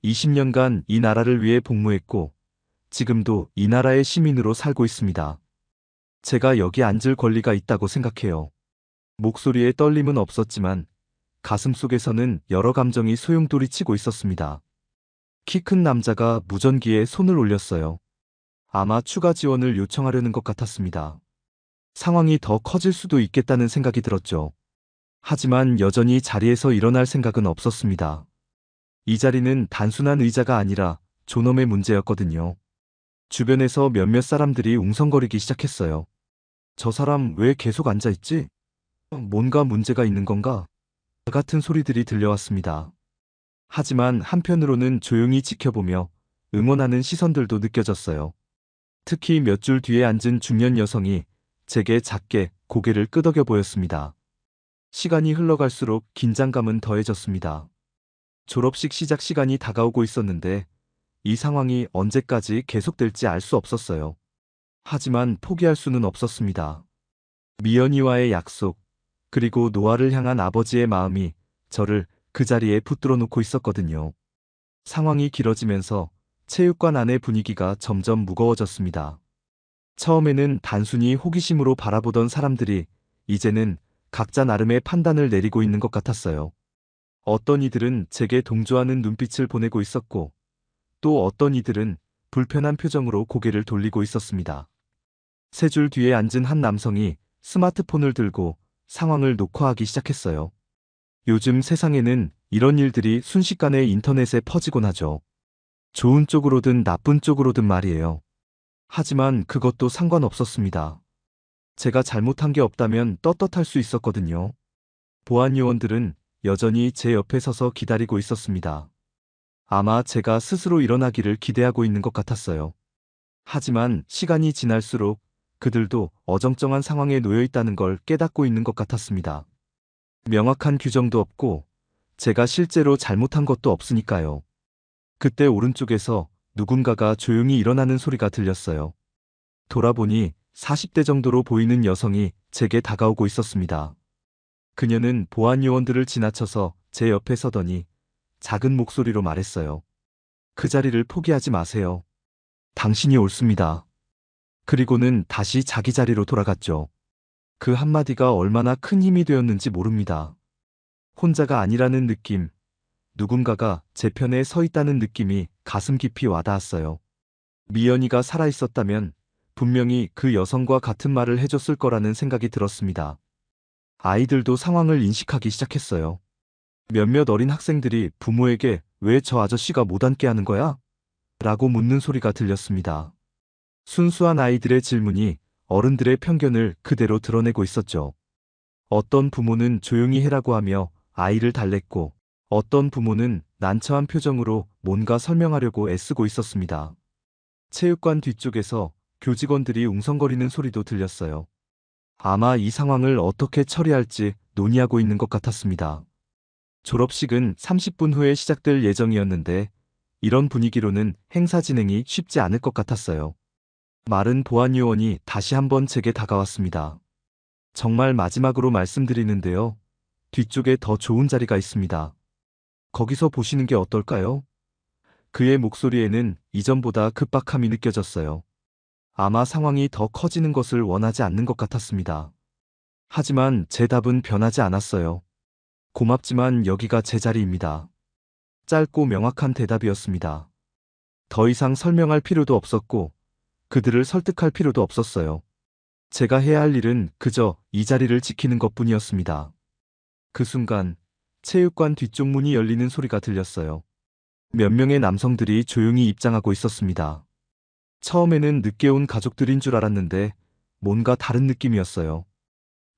20년간 이 나라를 위해 복무했고 지금도 이 나라의 시민으로 살고 있습니다. 제가 여기 앉을 권리가 있다고 생각해요. 목소리에 떨림은 없었지만 가슴속에서는 여러 감정이 소용돌이치고 있었습니다. 키 큰 남자가 무전기에 손을 올렸어요. 아마 추가 지원을 요청하려는 것 같았습니다. 상황이 더 커질 수도 있겠다는 생각이 들었죠. 하지만 여전히 자리에서 일어날 생각은 없었습니다. 이 자리는 단순한 의자가 아니라 존엄의 문제였거든요. 주변에서 몇몇 사람들이 웅성거리기 시작했어요. 저 사람 왜 계속 앉아있지? 뭔가 문제가 있는 건가? 같은 소리들이 들려왔습니다. 하지만 한편으로는 조용히 지켜보며 응원하는 시선들도 느껴졌어요. 특히 몇 줄 뒤에 앉은 중년 여성이 제게 작게 고개를 끄덕여 보였습니다. 시간이 흘러갈수록 긴장감은 더해졌습니다. 졸업식 시작 시간이 다가오고 있었는데 이 상황이 언제까지 계속될지 알 수 없었어요. 하지만 포기할 수는 없었습니다. 미연이와의 약속, 그리고 노아를 향한 아버지의 마음이 저를 그 자리에 붙들어 놓고 있었거든요. 상황이 길어지면서 체육관 안의 분위기가 점점 무거워졌습니다. 처음에는 단순히 호기심으로 바라보던 사람들이 이제는 각자 나름의 판단을 내리고 있는 것 같았어요. 어떤 이들은 제게 동조하는 눈빛을 보내고 있었고, 또 어떤 이들은 불편한 표정으로 고개를 돌리고 있었습니다. 세 줄 뒤에 앉은 한 남성이 스마트폰을 들고 상황을 녹화하기 시작했어요. 요즘 세상에는 이런 일들이 순식간에 인터넷에 퍼지곤 하죠. 좋은 쪽으로든 나쁜 쪽으로든 말이에요. 하지만 그것도 상관없었습니다. 제가 잘못한 게 없다면 떳떳할 수 있었거든요. 보안 요원들은 여전히 제 옆에 서서 기다리고 있었습니다. 아마 제가 스스로 일어나기를 기대하고 있는 것 같았어요. 하지만 시간이 지날수록 그들도 어정쩡한 상황에 놓여 있다는 걸 깨닫고 있는 것 같았습니다. 명확한 규정도 없고 제가 실제로 잘못한 것도 없으니까요. 그때 오른쪽에서 누군가가 조용히 일어나는 소리가 들렸어요. 돌아보니 40대 정도로 보이는 여성이 제게 다가오고 있었습니다. 그녀는 보안 요원들을 지나쳐서 제 옆에 서더니 작은 목소리로 말했어요. 그 자리를 포기하지 마세요. 당신이 옳습니다. 그리고는 다시 자기 자리로 돌아갔죠. 그 한마디가 얼마나 큰 힘이 되었는지 모릅니다. 혼자가 아니라는 느낌, 누군가가 제 편에 서 있다는 느낌이 가슴 깊이 와닿았어요. 미연이가 살아있었다면 분명히 그 여성과 같은 말을 해줬을 거라는 생각이 들었습니다. 아이들도 상황을 인식하기 시작했어요. 몇몇 어린 학생들이 부모에게 왜 저 아저씨가 못 앉게 하는 거야? 라고 묻는 소리가 들렸습니다. 순수한 아이들의 질문이 어른들의 편견을 그대로 드러내고 있었죠. 어떤 부모는 조용히 해라고 하며 아이를 달랬고, 어떤 부모는 난처한 표정으로 뭔가 설명하려고 애쓰고 있었습니다. 체육관 뒤쪽에서 교직원들이 웅성거리는 소리도 들렸어요. 아마 이 상황을 어떻게 처리할지 논의하고 있는 것 같았습니다. 졸업식은 30분 후에 시작될 예정이었는데 이런 분위기로는 행사 진행이 쉽지 않을 것 같았어요. 마른 보안 요원이 다시 한번 제게 다가왔습니다. 정말 마지막으로 말씀드리는데요. 뒤쪽에 더 좋은 자리가 있습니다. 거기서 보시는 게 어떨까요? 그의 목소리에는 이전보다 급박함이 느껴졌어요. 아마 상황이 더 커지는 것을 원하지 않는 것 같았습니다. 하지만 제 답은 변하지 않았어요. 고맙지만 여기가 제 자리입니다. 짧고 명확한 대답이었습니다. 더 이상 설명할 필요도 없었고 그들을 설득할 필요도 없었어요. 제가 해야 할 일은 그저 이 자리를 지키는 것뿐이었습니다. 그 순간 체육관 뒤쪽 문이 열리는 소리가 들렸어요. 몇 명의 남성들이 조용히 입장하고 있었습니다. 처음에는 늦게 온 가족들인 줄 알았는데 뭔가 다른 느낌이었어요.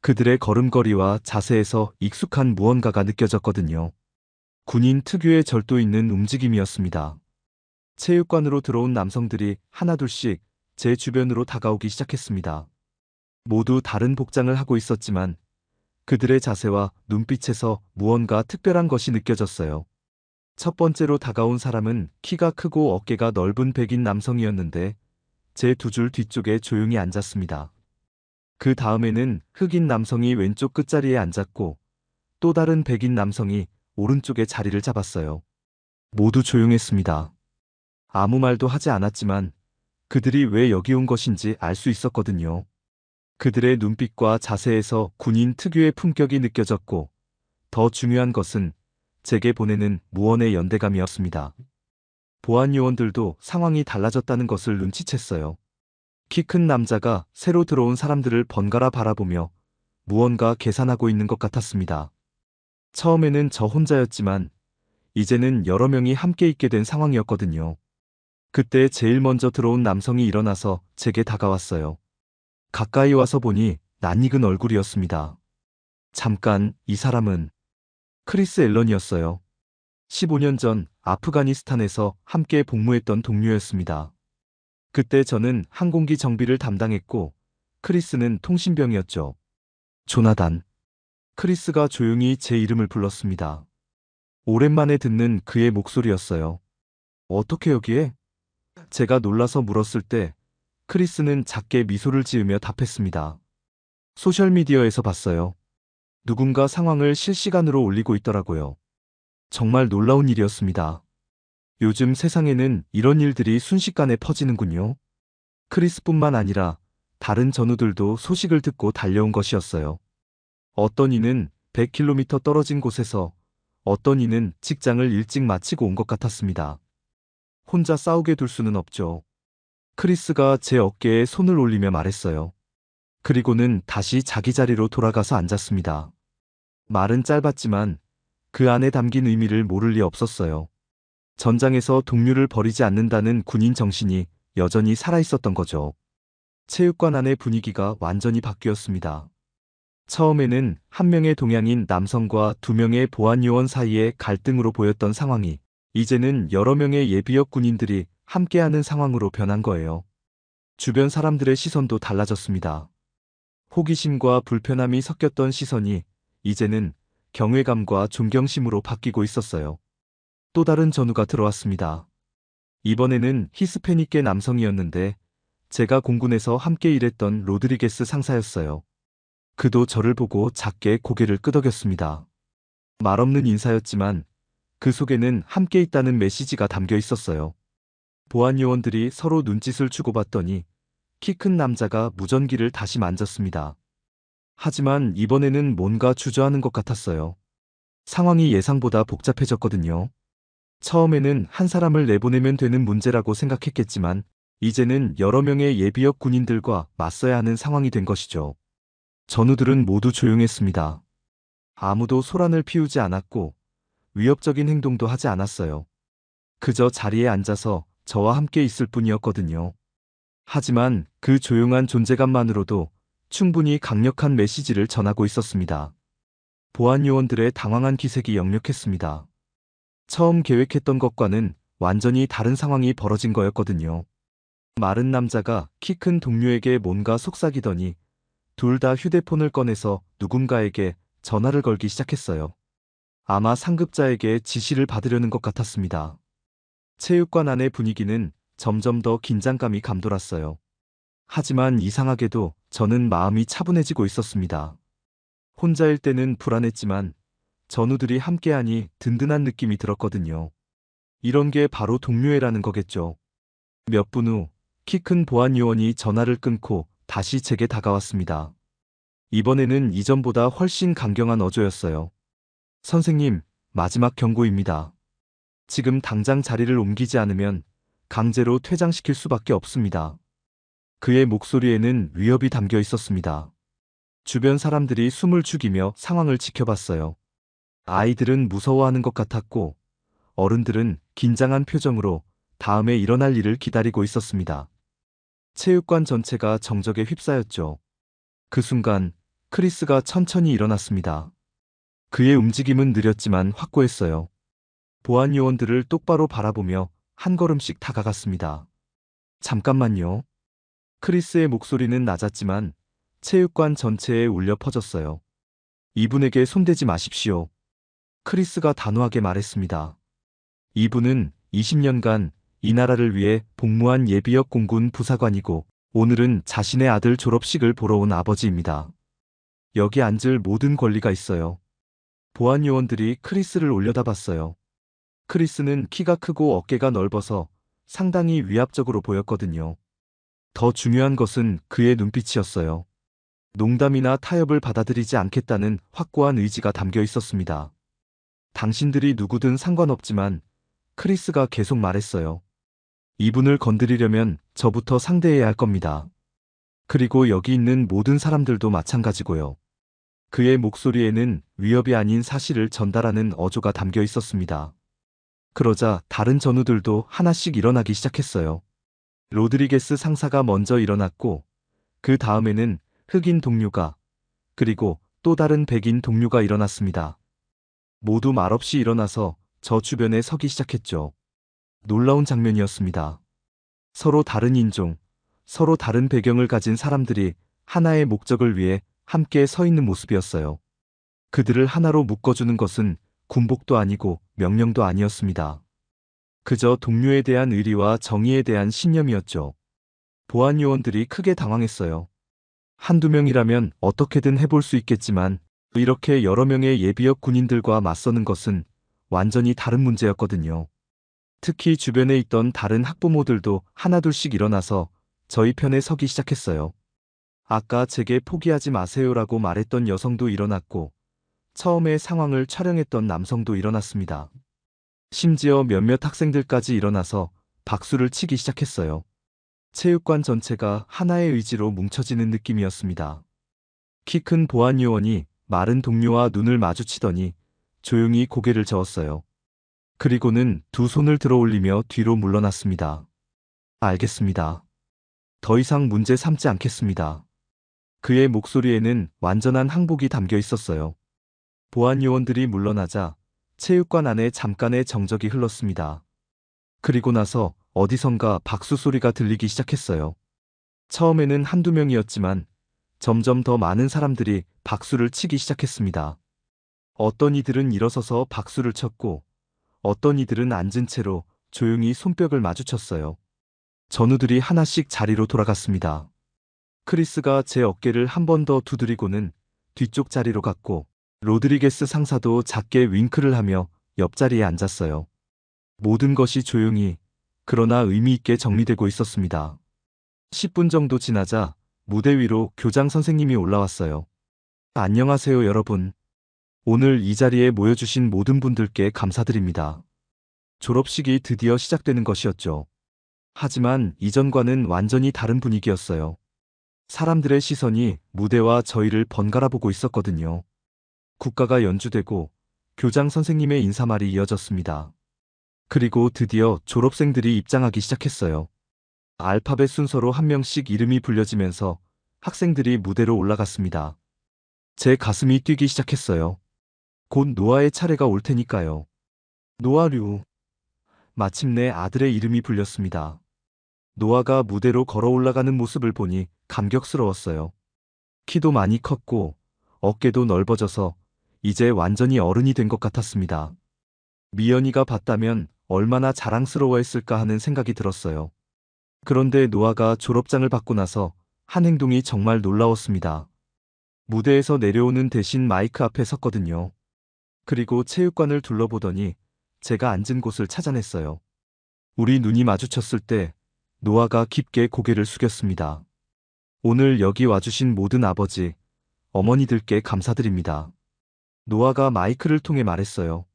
그들의 걸음걸이와 자세에서 익숙한 무언가가 느껴졌거든요. 군인 특유의 절도 있는 움직임이었습니다. 체육관으로 들어온 남성들이 하나둘씩 제 주변으로 다가오기 시작했습니다. 모두 다른 복장을 하고 있었지만 그들의 자세와 눈빛에서 무언가 특별한 것이 느껴졌어요. 첫 번째로 다가온 사람은 키가 크고 어깨가 넓은 백인 남성이었는데 제 두 줄 뒤쪽에 조용히 앉았습니다. 그 다음에는 흑인 남성이 왼쪽 끝자리에 앉았고 또 다른 백인 남성이 오른쪽에 자리를 잡았어요. 모두 조용했습니다. 아무 말도 하지 않았지만 그들이 왜 여기 온 것인지 알 수 있었거든요. 그들의 눈빛과 자세에서 군인 특유의 품격이 느껴졌고 더 중요한 것은 제게 보내는 무언의 연대감이었습니다. 보안 요원들도 상황이 달라졌다는 것을 눈치챘어요. 키 큰 남자가 새로 들어온 사람들을 번갈아 바라보며 무언가 계산하고 있는 것 같았습니다. 처음에는 저 혼자였지만 이제는 여러 명이 함께 있게 된 상황이었거든요. 그때 제일 먼저 들어온 남성이 일어나서 제게 다가왔어요. 가까이 와서 보니 낯익은 얼굴이었습니다. 잠깐, 이 사람은 크리스 앨런이었어요. 15년 전 아프가니스탄에서 함께 복무했던 동료였습니다. 그때 저는 항공기 정비를 담당했고 크리스는 통신병이었죠. 조나단. 크리스가 조용히 제 이름을 불렀습니다. 오랜만에 듣는 그의 목소리였어요. 어떻게 여기에? 제가 놀라서 물었을 때 크리스는 작게 미소를 지으며 답했습니다. 소셜미디어에서 봤어요. 누군가 상황을 실시간으로 올리고 있더라고요. 정말 놀라운 일이었습니다. 요즘 세상에는 이런 일들이 순식간에 퍼지는군요. 크리스뿐만 아니라 다른 전우들도 소식을 듣고 달려온 것이었어요. 어떤 이는 100km 떨어진 곳에서, 어떤 이는 직장을 일찍 마치고 온 것 같았습니다. 혼자 싸우게 둘 수는 없죠. 크리스가 제 어깨에 손을 올리며 말했어요. 그리고는 다시 자기 자리로 돌아가서 앉았습니다. 말은 짧았지만 그 안에 담긴 의미를 모를 리 없었어요. 전장에서 동료를 버리지 않는다는 군인 정신이 여전히 살아있었던 거죠. 체육관 안의 분위기가 완전히 바뀌었습니다. 처음에는 한 명의 동양인 남성과 두 명의 보안 요원 사이의 갈등으로 보였던 상황이 이제는 여러 명의 예비역 군인들이 함께하는 상황으로 변한 거예요. 주변 사람들의 시선도 달라졌습니다. 호기심과 불편함이 섞였던 시선이 이제는 경외감과 존경심으로 바뀌고 있었어요. 또 다른 전우가 들어왔습니다. 이번에는 히스패닉계 남성이었는데 제가 공군에서 함께 일했던 로드리게스 상사였어요. 그도 저를 보고 작게 고개를 끄덕였습니다. 말없는 인사였지만 그 속에는 함께 있다는 메시지가 담겨 있었어요. 보안 요원들이 서로 눈짓을 주고받더니 키 큰 남자가 무전기를 다시 만졌습니다. 하지만 이번에는 뭔가 주저하는 것 같았어요. 상황이 예상보다 복잡해졌거든요. 처음에는 한 사람을 내보내면 되는 문제라고 생각했겠지만 이제는 여러 명의 예비역 군인들과 맞서야 하는 상황이 된 것이죠. 전우들은 모두 조용했습니다. 아무도 소란을 피우지 않았고 위협적인 행동도 하지 않았어요. 그저 자리에 앉아서 저와 함께 있을 뿐이었거든요. 하지만 그 조용한 존재감만으로도 충분히 강력한 메시지를 전하고 있었습니다. 보안 요원들의 당황한 기색이 역력했습니다. 처음 계획했던 것과는 완전히 다른 상황이 벌어진 거였거든요. 마른 남자가 키 큰 동료에게 뭔가 속삭이더니 둘 다 휴대폰을 꺼내서 누군가에게 전화를 걸기 시작했어요. 아마 상급자에게 지시를 받으려는 것 같았습니다. 체육관 안의 분위기는 점점 더 긴장감이 감돌았어요. 하지만 이상하게도 저는 마음이 차분해지고 있었습니다. 혼자일 때는 불안했지만 전우들이 함께하니 든든한 느낌이 들었거든요. 이런 게 바로 동료애라는 거겠죠. 몇 분 후 키 큰 보안 요원이 전화를 끊고 다시 제게 다가왔습니다. 이번에는 이전보다 훨씬 강경한 어조였어요. 선생님, 마지막 경고입니다. 지금 당장 자리를 옮기지 않으면 강제로 퇴장시킬 수밖에 없습니다. 그의 목소리에는 위협이 담겨 있었습니다. 주변 사람들이 숨을 죽이며 상황을 지켜봤어요. 아이들은 무서워하는 것 같았고 어른들은 긴장한 표정으로 다음에 일어날 일을 기다리고 있었습니다. 체육관 전체가 정적에 휩싸였죠. 그 순간 크리스가 천천히 일어났습니다. 그의 움직임은 느렸지만 확고했어요. 보안 요원들을 똑바로 바라보며 한 걸음씩 다가갔습니다. 잠깐만요. 크리스의 목소리는 낮았지만 체육관 전체에 울려 퍼졌어요. 이분에게 손대지 마십시오. 크리스가 단호하게 말했습니다. 이분은 20년간 이 나라를 위해 복무한 예비역 공군 부사관이고 오늘은 자신의 아들 졸업식을 보러 온 아버지입니다. 여기 앉을 모든 권리가 있어요. 보안 요원들이 크리스를 올려다봤어요. 크리스는 키가 크고 어깨가 넓어서 상당히 위압적으로 보였거든요. 더 중요한 것은 그의 눈빛이었어요. 농담이나 타협을 받아들이지 않겠다는 확고한 의지가 담겨 있었습니다. 당신들이 누구든 상관없지만 크리스가 계속 말했어요. 이분을 건드리려면 저부터 상대해야 할 겁니다. 그리고 여기 있는 모든 사람들도 마찬가지고요. 그의 목소리에는 위협이 아닌 사실을 전달하는 어조가 담겨 있었습니다. 그러자 다른 전우들도 하나씩 일어나기 시작했어요. 로드리게스 상사가 먼저 일어났고 그 다음에는 흑인 동료가 그리고 또 다른 백인 동료가 일어났습니다. 모두 말없이 일어나서 저 주변에 서기 시작했죠. 놀라운 장면이었습니다. 서로 다른 인종, 서로 다른 배경을 가진 사람들이 하나의 목적을 위해 함께 서 있는 모습이었어요. 그들을 하나로 묶어주는 것은 군복도 아니고 명령도 아니었습니다. 그저 동료에 대한 의리와 정의에 대한 신념이었죠. 보안 요원들이 크게 당황했어요. 한두 명이라면 어떻게든 해볼 수 있겠지만 이렇게 여러 명의 예비역 군인들과 맞서는 것은 완전히 다른 문제였거든요. 특히 주변에 있던 다른 학부모들도 하나둘씩 일어나서 저희 편에 서기 시작했어요. 아까 제게 포기하지 마세요라고 말했던 여성도 일어났고 처음에 상황을 촬영했던 남성도 일어났습니다. 심지어 몇몇 학생들까지 일어나서 박수를 치기 시작했어요. 체육관 전체가 하나의 의지로 뭉쳐지는 느낌이었습니다. 키 큰 보안 요원이 마른 동료와 눈을 마주치더니 조용히 고개를 저었어요. 그리고는 두 손을 들어 올리며 뒤로 물러났습니다. 알겠습니다. 더 이상 문제 삼지 않겠습니다. 그의 목소리에는 완전한 항복이 담겨 있었어요. 보안 요원들이 물러나자 체육관 안에 잠깐의 정적이 흘렀습니다. 그리고 나서 어디선가 박수 소리가 들리기 시작했어요. 처음에는 한두 명이었지만 점점 더 많은 사람들이 박수를 치기 시작했습니다. 어떤 이들은 일어서서 박수를 쳤고 어떤 이들은 앉은 채로 조용히 손뼉을 마주쳤어요. 전우들이 하나씩 자리로 돌아갔습니다. 크리스가 제 어깨를 한 번 더 두드리고는 뒤쪽 자리로 갔고 로드리게스 상사도 작게 윙크를 하며 옆자리에 앉았어요. 모든 것이 조용히 그러나 의미 있게 정리되고 있었습니다. 10분 정도 지나자 무대 위로 교장 선생님이 올라왔어요. 안녕하세요, 여러분. 오늘 이 자리에 모여주신 모든 분들께 감사드립니다. 졸업식이 드디어 시작되는 것이었죠. 하지만 이전과는 완전히 다른 분위기였어요. 사람들의 시선이 무대와 저희를 번갈아 보고 있었거든요. 국가가 연주되고 교장 선생님의 인사말이 이어졌습니다. 그리고 드디어 졸업생들이 입장하기 시작했어요. 알파벳 순서로 한 명씩 이름이 불려지면서 학생들이 무대로 올라갔습니다. 제 가슴이 뛰기 시작했어요. 곧 노아의 차례가 올 테니까요. 노아류. 마침내 아들의 이름이 불렸습니다. 노아가 무대로 걸어 올라가는 모습을 보니 감격스러웠어요. 키도 많이 컸고 어깨도 넓어져서 이제 완전히 어른이 된 것 같았습니다. 미연이가 봤다면 얼마나 자랑스러워했을까 하는 생각이 들었어요. 그런데 노아가 졸업장을 받고 나서 한 행동이 정말 놀라웠습니다. 무대에서 내려오는 대신 마이크 앞에 섰거든요. 그리고 체육관을 둘러보더니 제가 앉은 곳을 찾아냈어요. 우리 눈이 마주쳤을 때 노아가 깊게 고개를 숙였습니다. 오늘 여기 와주신 모든 아버지, 어머니들께 감사드립니다. 노아가 마이크를 통해 말했어요.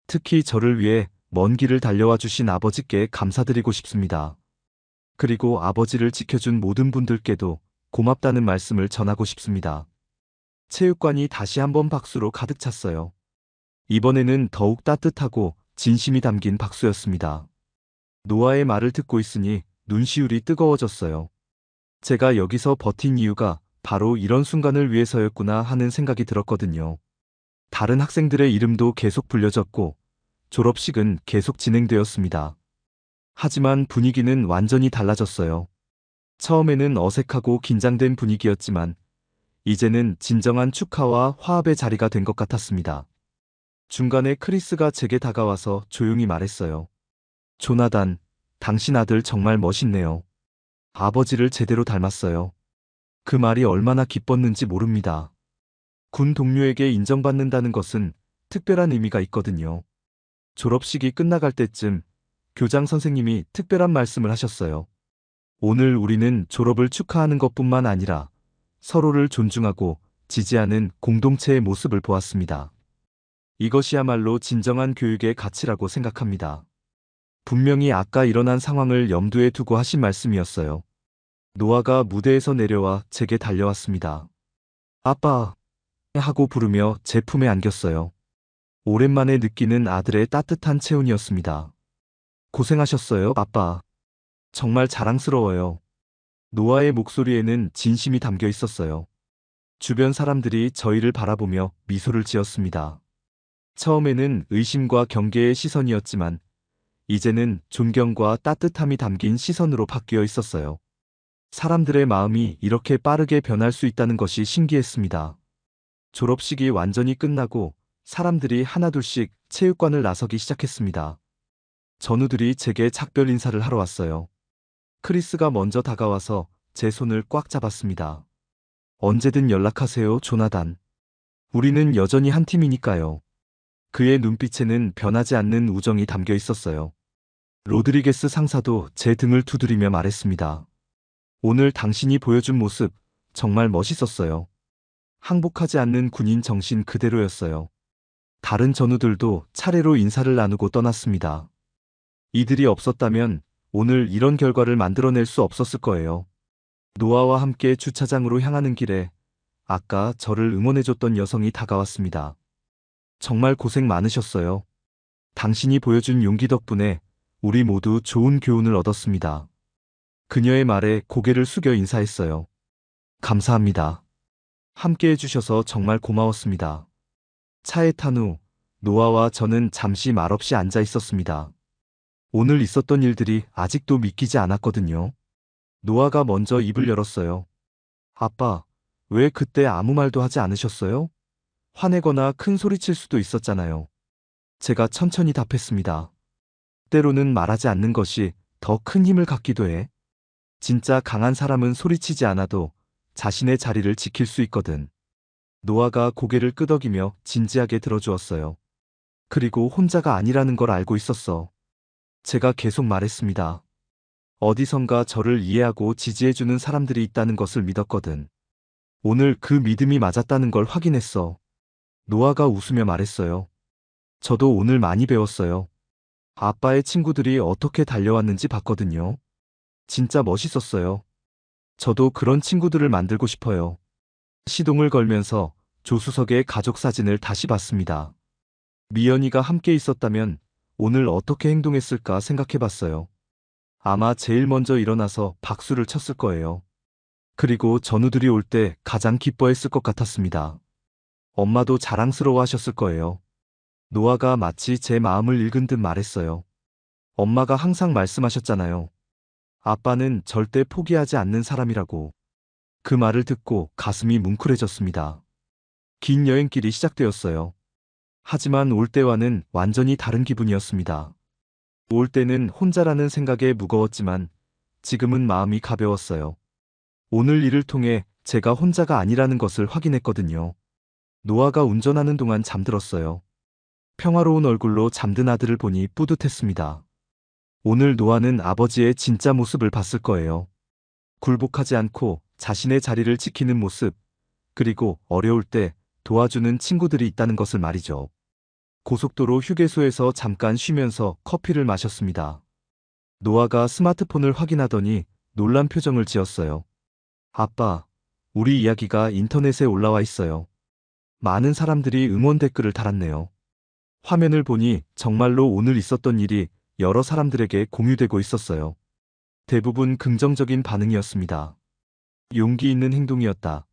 특히 저를 위해 먼 길을 달려와 주신 아버지께 감사드리고 싶습니다. 그리고 아버지를 지켜준 모든 분들께도 고맙다는 말씀을 전하고 싶습니다. 체육관이 다시 한번 박수로 가득 찼어요. 이번에는 더욱 따뜻하고 진심이 담긴 박수였습니다. 노아의 말을 듣고 있으니 눈시울이 뜨거워졌어요. 제가 여기서 버틴 이유가 바로 이런 순간을 위해서였구나 하는 생각이 들었거든요. 다른 학생들의 이름도 계속 불려졌고 졸업식은 계속 진행되었습니다. 하지만 분위기는 완전히 달라졌어요. 처음에는 어색하고 긴장된 분위기였지만 이제는 진정한 축하와 화합의 자리가 된 것 같았습니다. 중간에 크리스가 제게 다가와서 조용히 말했어요. 조나단, 당신 아들 정말 멋있네요. 아버지를 제대로 닮았어요. 그 말이 얼마나 기뻤는지 모릅니다. 군 동료에게 인정받는다는 것은 특별한 의미가 있거든요. 졸업식이 끝나갈 때쯤 교장 선생님이 특별한 말씀을 하셨어요. 오늘 우리는 졸업을 축하하는 것뿐만 아니라 서로를 존중하고 지지하는 공동체의 모습을 보았습니다. 이것이야말로 진정한 교육의 가치라고 생각합니다. 분명히 아까 일어난 상황을 염두에 두고 하신 말씀이었어요. 노아가 무대에서 내려와 제게 달려왔습니다. 아빠! 하고 부르며 제 품에 안겼어요. 오랜만에 느끼는 아들의 따뜻한 체온이었습니다. 고생하셨어요, 아빠. 정말 자랑스러워요. 노아의 목소리에는 진심이 담겨 있었어요. 주변 사람들이 저희를 바라보며 미소를 지었습니다. 처음에는 의심과 경계의 시선이었지만 이제는 존경과 따뜻함이 담긴 시선으로 바뀌어 있었어요. 사람들의 마음이 이렇게 빠르게 변할 수 있다는 것이 신기했습니다. 졸업식이 완전히 끝나고 사람들이 하나둘씩 체육관을 나서기 시작했습니다. 전우들이 제게 작별 인사를 하러 왔어요. 크리스가 먼저 다가와서 제 손을 꽉 잡았습니다. 언제든 연락하세요, 조나단. 우리는 여전히 한 팀이니까요. 그의 눈빛에는 변하지 않는 우정이 담겨 있었어요. 로드리게스 상사도 제 등을 두드리며 말했습니다. 오늘 당신이 보여준 모습 정말 멋있었어요. 항복하지 않는 군인 정신 그대로였어요. 다른 전우들도 차례로 인사를 나누고 떠났습니다. 이들이 없었다면 오늘 이런 결과를 만들어낼 수 없었을 거예요. 노아와 함께 주차장으로 향하는 길에 아까 저를 응원해줬던 여성이 다가왔습니다. 정말 고생 많으셨어요. 당신이 보여준 용기 덕분에 우리 모두 좋은 교훈을 얻었습니다. 그녀의 말에 고개를 숙여 인사했어요. 감사합니다. 함께 해주셔서 정말 고마웠습니다. 차에 탄 후 노아와 저는 잠시 말없이 앉아 있었습니다. 오늘 있었던 일들이 아직도 믿기지 않았거든요. 노아가 먼저 입을 열었어요. 아빠, 왜 그때 아무 말도 하지 않으셨어요? 화내거나 큰 소리칠 수도 있었잖아요. 제가 천천히 답했습니다. 때로는 말하지 않는 것이 더 큰 힘을 갖기도 해. 진짜 강한 사람은 소리치지 않아도 자신의 자리를 지킬 수 있거든. 노아가 고개를 끄덕이며 진지하게 들어주었어요. 그리고 혼자가 아니라는 걸 알고 있었어. 제가 계속 말했습니다. 어디선가 저를 이해하고 지지해주는 사람들이 있다는 것을 믿었거든. 오늘 그 믿음이 맞았다는 걸 확인했어. 노아가 웃으며 말했어요. 저도 오늘 많이 배웠어요. 아빠의 친구들이 어떻게 달려왔는지 봤거든요. 진짜 멋있었어요. 저도 그런 친구들을 만들고 싶어요. 시동을 걸면서 조수석의 가족 사진을 다시 봤습니다. 미연이가 함께 있었다면 오늘 어떻게 행동했을까 생각해봤어요. 아마 제일 먼저 일어나서 박수를 쳤을 거예요. 그리고 전우들이 올 때 가장 기뻐했을 것 같았습니다. 엄마도 자랑스러워 하셨을 거예요. 노아가 마치 제 마음을 읽은 듯 말했어요. 엄마가 항상 말씀하셨잖아요. 아빠는 절대 포기하지 않는 사람이라고. 그 말을 듣고 가슴이 뭉클해졌습니다. 긴 여행길이 시작되었어요. 하지만 올 때와는 완전히 다른 기분이었습니다. 올 때는 혼자라는 생각에 무거웠지만 지금은 마음이 가벼웠어요. 오늘 일을 통해 제가 혼자가 아니라는 것을 확인했거든요. 노아가 운전하는 동안 잠들었어요. 평화로운 얼굴로 잠든 아들을 보니 뿌듯했습니다. 오늘 노아는 아버지의 진짜 모습을 봤을 거예요. 굴복하지 않고 자신의 자리를 지키는 모습, 그리고 어려울 때 도와주는 친구들이 있다는 것을 말이죠. 고속도로 휴게소에서 잠깐 쉬면서 커피를 마셨습니다. 노아가 스마트폰을 확인하더니 놀란 표정을 지었어요. 아빠, 우리 이야기가 인터넷에 올라와 있어요. 많은 사람들이 응원 댓글을 달았네요. 화면을 보니 정말로 오늘 있었던 일이 여러 사람들에게 공유되고 있었어요. 대부분 긍정적인 반응이었습니다. 용기 있는 행동이었다.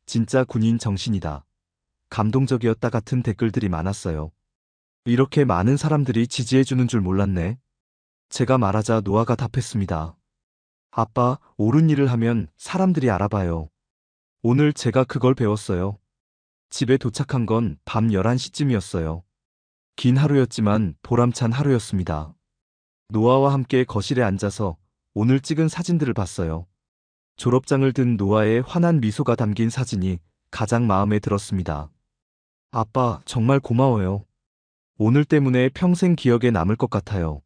진짜 군인 정신이다. 감동적이었다 같은 댓글들이 많았어요. 이렇게 많은 사람들이 지지해주는 줄 몰랐네. 제가 말하자 노아가 답했습니다. 아빠, 옳은 일을 하면 사람들이 알아봐요. 오늘 제가 그걸 배웠어요. 집에 도착한 건 밤 11시쯤이었어요. 긴 하루였지만 보람찬 하루였습니다. 노아와 함께 거실에 앉아서 오늘 찍은 사진들을 봤어요. 졸업장을 든 노아의 환한 미소가 담긴 사진이 가장 마음에 들었습니다. 아빠, 정말 고마워요. 오늘 때문에 평생 기억에 남을 것 같아요.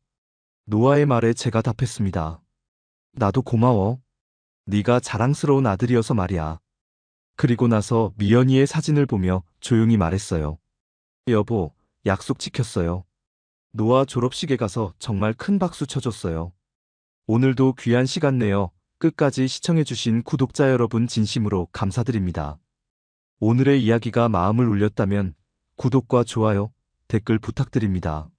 노아의 말에 제가 답했습니다. 나도 고마워. 네가 자랑스러운 아들이어서 말이야. 그리고 나서 미연이의 사진을 보며 조용히 말했어요. 여보, 약속 지켰어요. 노아 졸업식에 가서 정말 큰 박수 쳐줬어요. 오늘도 귀한 시간 내어 끝까지 시청해주신 구독자 여러분 진심으로 감사드립니다. 오늘의 이야기가 마음을 울렸다면 구독과 좋아요, 댓글 부탁드립니다.